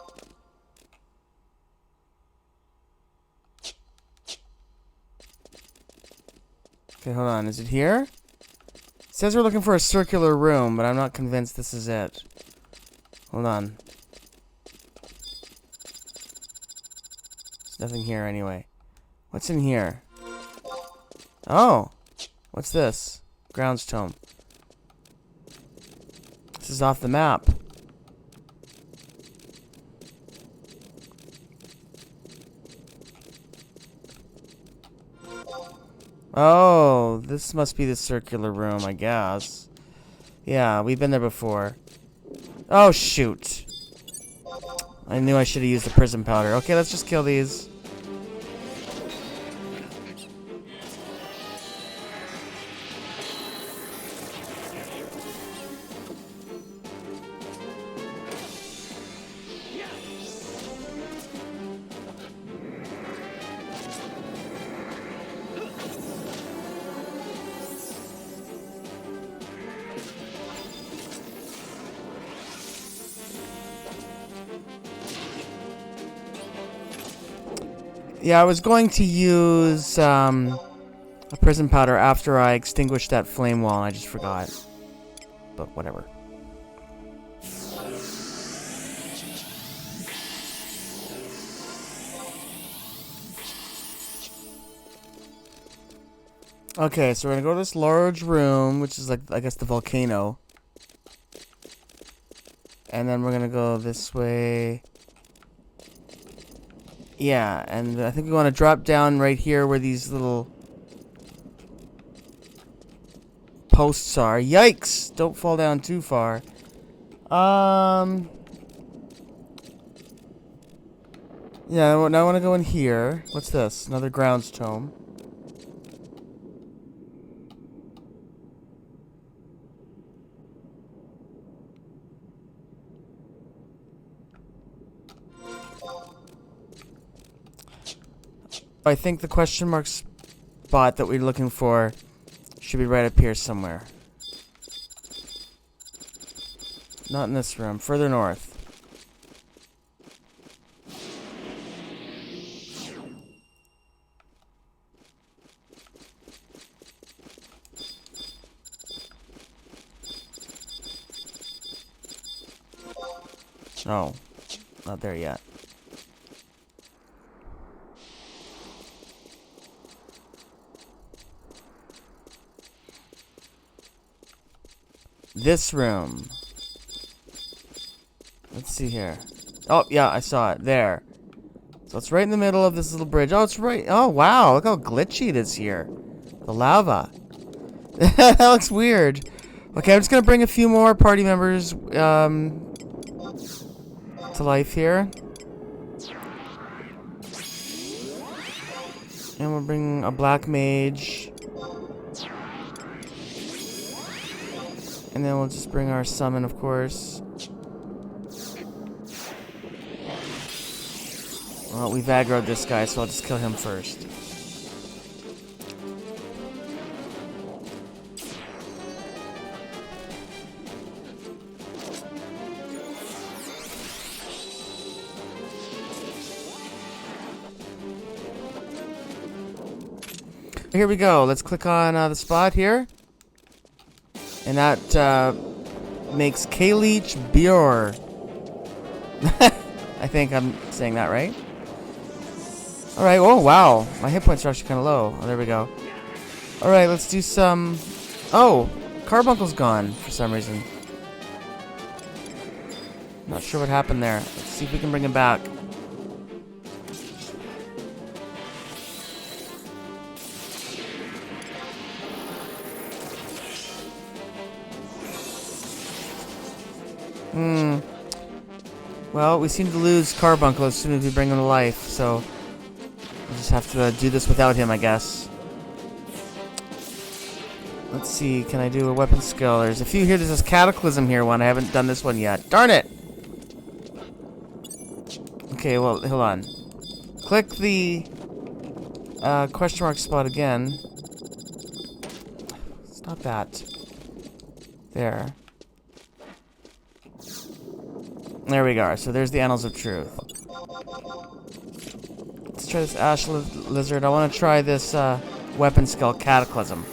Okay, hold on. Is it here? It says we're looking for a circular room, but I'm not convinced this is it. Hold on. There's nothing here anyway. What's in here? Oh! What's this? Grounds Tome. This is off the map. Oh, this must be the circular room, I guess. Yeah, we've been there before. Oh, shoot. I knew I should have used the prism powder. Okay, let's just kill these. Yeah, I was going to use a prison powder after I extinguished that flame wall, and I just forgot. But whatever. Okay, so we're gonna go to this large room, which is like, I guess, the volcano. And then we're gonna go this way. Yeah, and I think we want to drop down right here where these little posts are. Yikes! Don't fall down too far. Yeah, now I want to go in here. What's this? Another grounds tome. I think the question mark spot that we're looking for should be right up here somewhere. Not in this room. Further north. No. Not there yet. This room. Let's see here. Oh, yeah, I saw it. There. So it's right in the middle of this little bridge. Oh, it's right. Oh, wow. Look how glitchy it is here. The lava. That looks weird. Okay, I'm just going to bring a few more party members to life here. And we'll bring a black mage. And then we'll just bring our summon, of course. Well, we've aggroed this guy, so I'll just kill him first. Here we go. Let's click on the spot here. And that makes K-Leech Bjor. I think I'm saying that right. Alright, oh wow. My hit points are actually kind of low. Oh, there we go. Alright, let's do some... Oh, Carbuncle's gone for some reason. Not sure what happened there. Let's see if we can bring him back. Well, we seem to lose Carbuncle as soon as we bring him to life, so we'll just have to do this without him, I guess. Let's see, can I do a weapon skill? There's a few here. There's this Cataclysm here one. I haven't done this one yet. Darn it! Okay, well, hold on. Click the question mark spot again. Stop that. There. There we go. So there's the Annals of Truth. Let's try this Ash Lizard. I want to try this weapon skill, Cataclysm.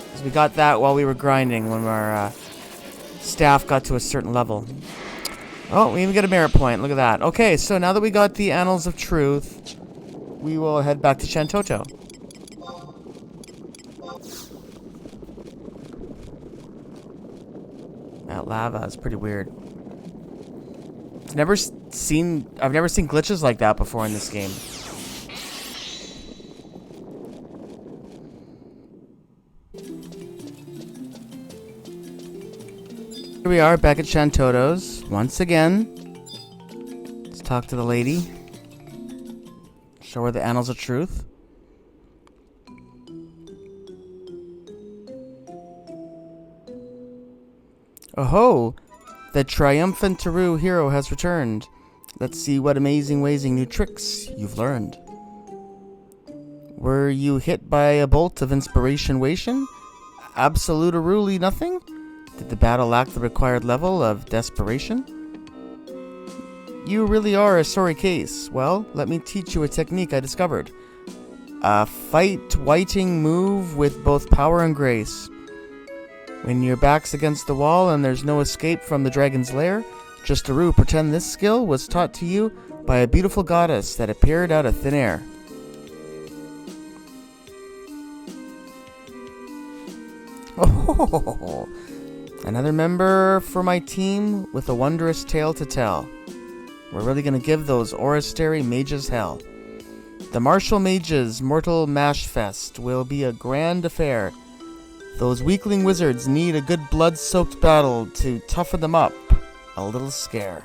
Because we got that while we were grinding when our staff got to a certain level. Oh, we even get a merit point. Look at that. Okay, so now that we got the Annals of Truth, we will head back to Shantoto. That lava is pretty weird. I've never seen glitches like that before in this game. Here we are back at Shantoto's once again. Let's talk to the lady. Show her the Annals of Truth. Oh-ho! The triumphant Teru hero has returned. Let's see what amazing new tricks you've learned. Were you hit by a bolt of inspiration? Absolute nothing? Did the battle lack the required level of desperation? You really are a sorry case. Well, let me teach you a technique I discovered. A fight whiting move with both power and grace. When your back's against the wall and there's no escape from the dragon's lair, just pretend this skill was taught to you by a beautiful goddess that appeared out of thin air. Oh, another member for my team with a wondrous tale to tell. We're really going to give those Oristeri mages hell. The Martial Mages Mortal Mash Fest will be a grand affair. Those weakling wizards need a good blood-soaked battle to toughen them up. A little scare.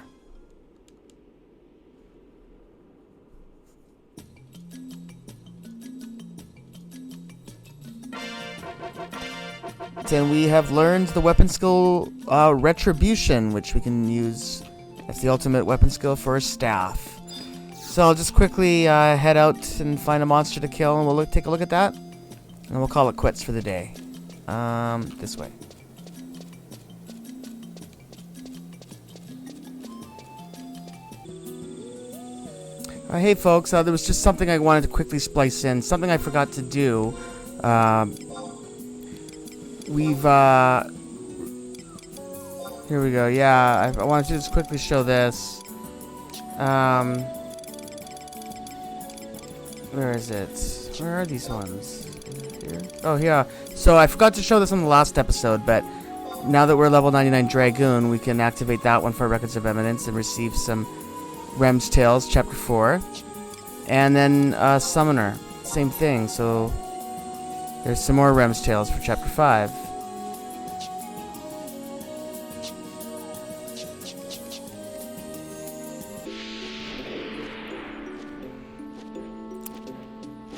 And we have learned the weapon skill Retribution, which we can use as the ultimate weapon skill for a staff. So I'll just quickly head out and find a monster to kill, and we'll take a look at that, and we'll call it quits for the day. This way. Hey folks, there was just something I wanted to quickly splice in, something I forgot to do. Here we go. Yeah, I wanted to just quickly show this. Where is it? Where are these ones? Here? Oh, yeah. So I forgot to show this on the last episode, but now that we're level 99 Dragoon, we can activate that one for Records of Eminence and receive some Rem's Tales, Chapter 4. And then Summoner, same thing. So there's some more Rem's Tales for Chapter 5.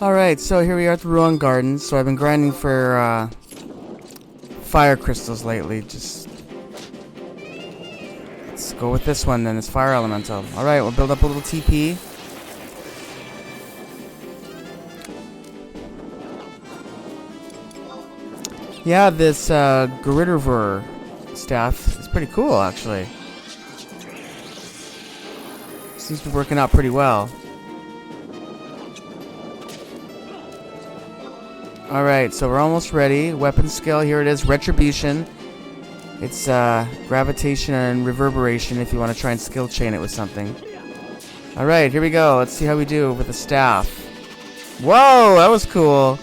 Alright, so here we are at the Ruin Gardens. So I've been grinding for fire crystals lately. Let's go with this one then. It's Fire Elemental. Alright, we'll build up a little TP. Yeah, this Geridivor staff is pretty cool, actually. Seems to be working out pretty well. Alright, so we're almost ready. Weapon skill, here it is, Retribution. It's gravitation and reverberation if you want to try and skill chain it with something. Alright, here we go. Let's see how we do with the staff. Whoa, that was cool.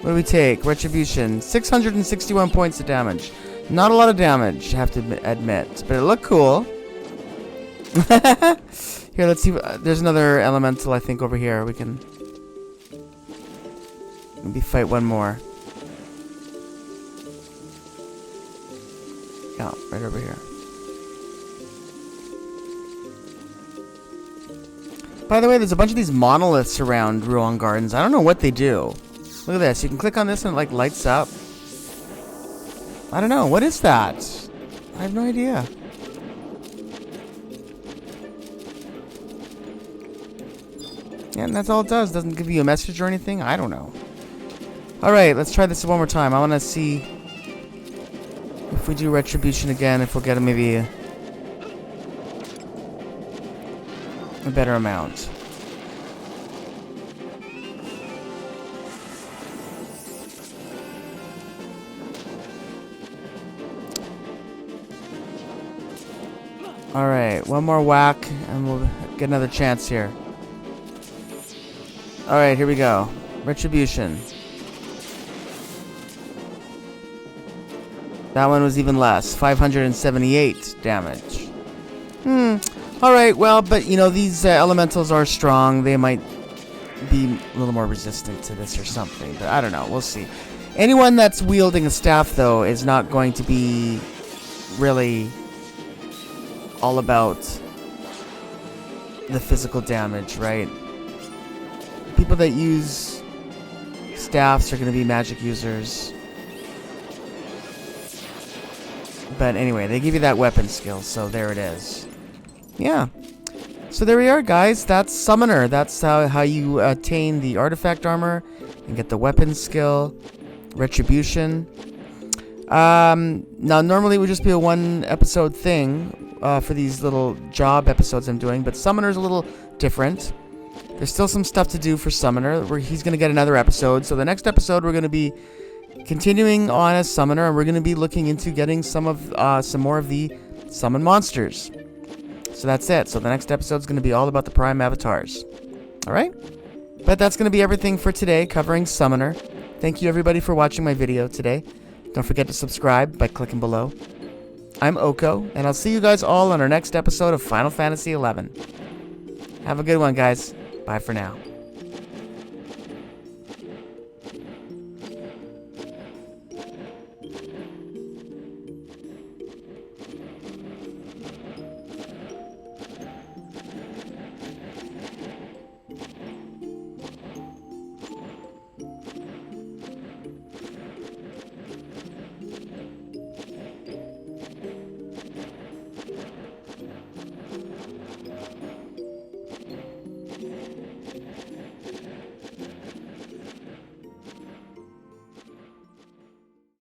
What do we take? Retribution. 661 points of damage. Not a lot of damage, I have to admit. But it looked cool. Here, let's see. There's another elemental, I think, over here. We can maybe fight one more. Yeah, right over here. By the way, there's a bunch of these monoliths around Ruin Gardens. I don't know what they do. Look at this. You can click on this and it like lights up. I don't know. What is that? I have no idea. Yeah, and that's all it does. Doesn't give you a message or anything. I don't know. Alright, let's try this one more time. I want to see if we do Retribution again, if we'll get maybe a better amount. Alright, one more whack and we'll get another chance here. Alright, here we go. Retribution. That one was even less. 578 damage. Alright, well, but, you know, these elementals are strong. They might be a little more resistant to this or something. But I don't know. We'll see. Anyone that's wielding a staff, though, is not going to be really all about the physical damage, right? People that use staffs are going to be magic users. But anyway, they give you that weapon skill, so there it is. Yeah. So there we are, guys. That's Summoner. That's how you attain the artifact armor and get the weapon skill, Retribution. Now, normally it would just be a one-episode thing, for these little job episodes I'm doing, but Summoner's a little different. There's still some stuff to do for Summoner, where he's going to get another episode. So the next episode, we're going to be continuing on as Summoner, and we're going to be looking into getting some more of the summon monsters. So that's it. So the next episode is going to be all about the Prime Avatars. All right? But that's going to be everything for today, covering Summoner. Thank you, everybody, for watching my video today. Don't forget to subscribe by clicking below. I'm Oko, and I'll see you guys all on our next episode of Final Fantasy XI. Have a good one, guys. Bye for now.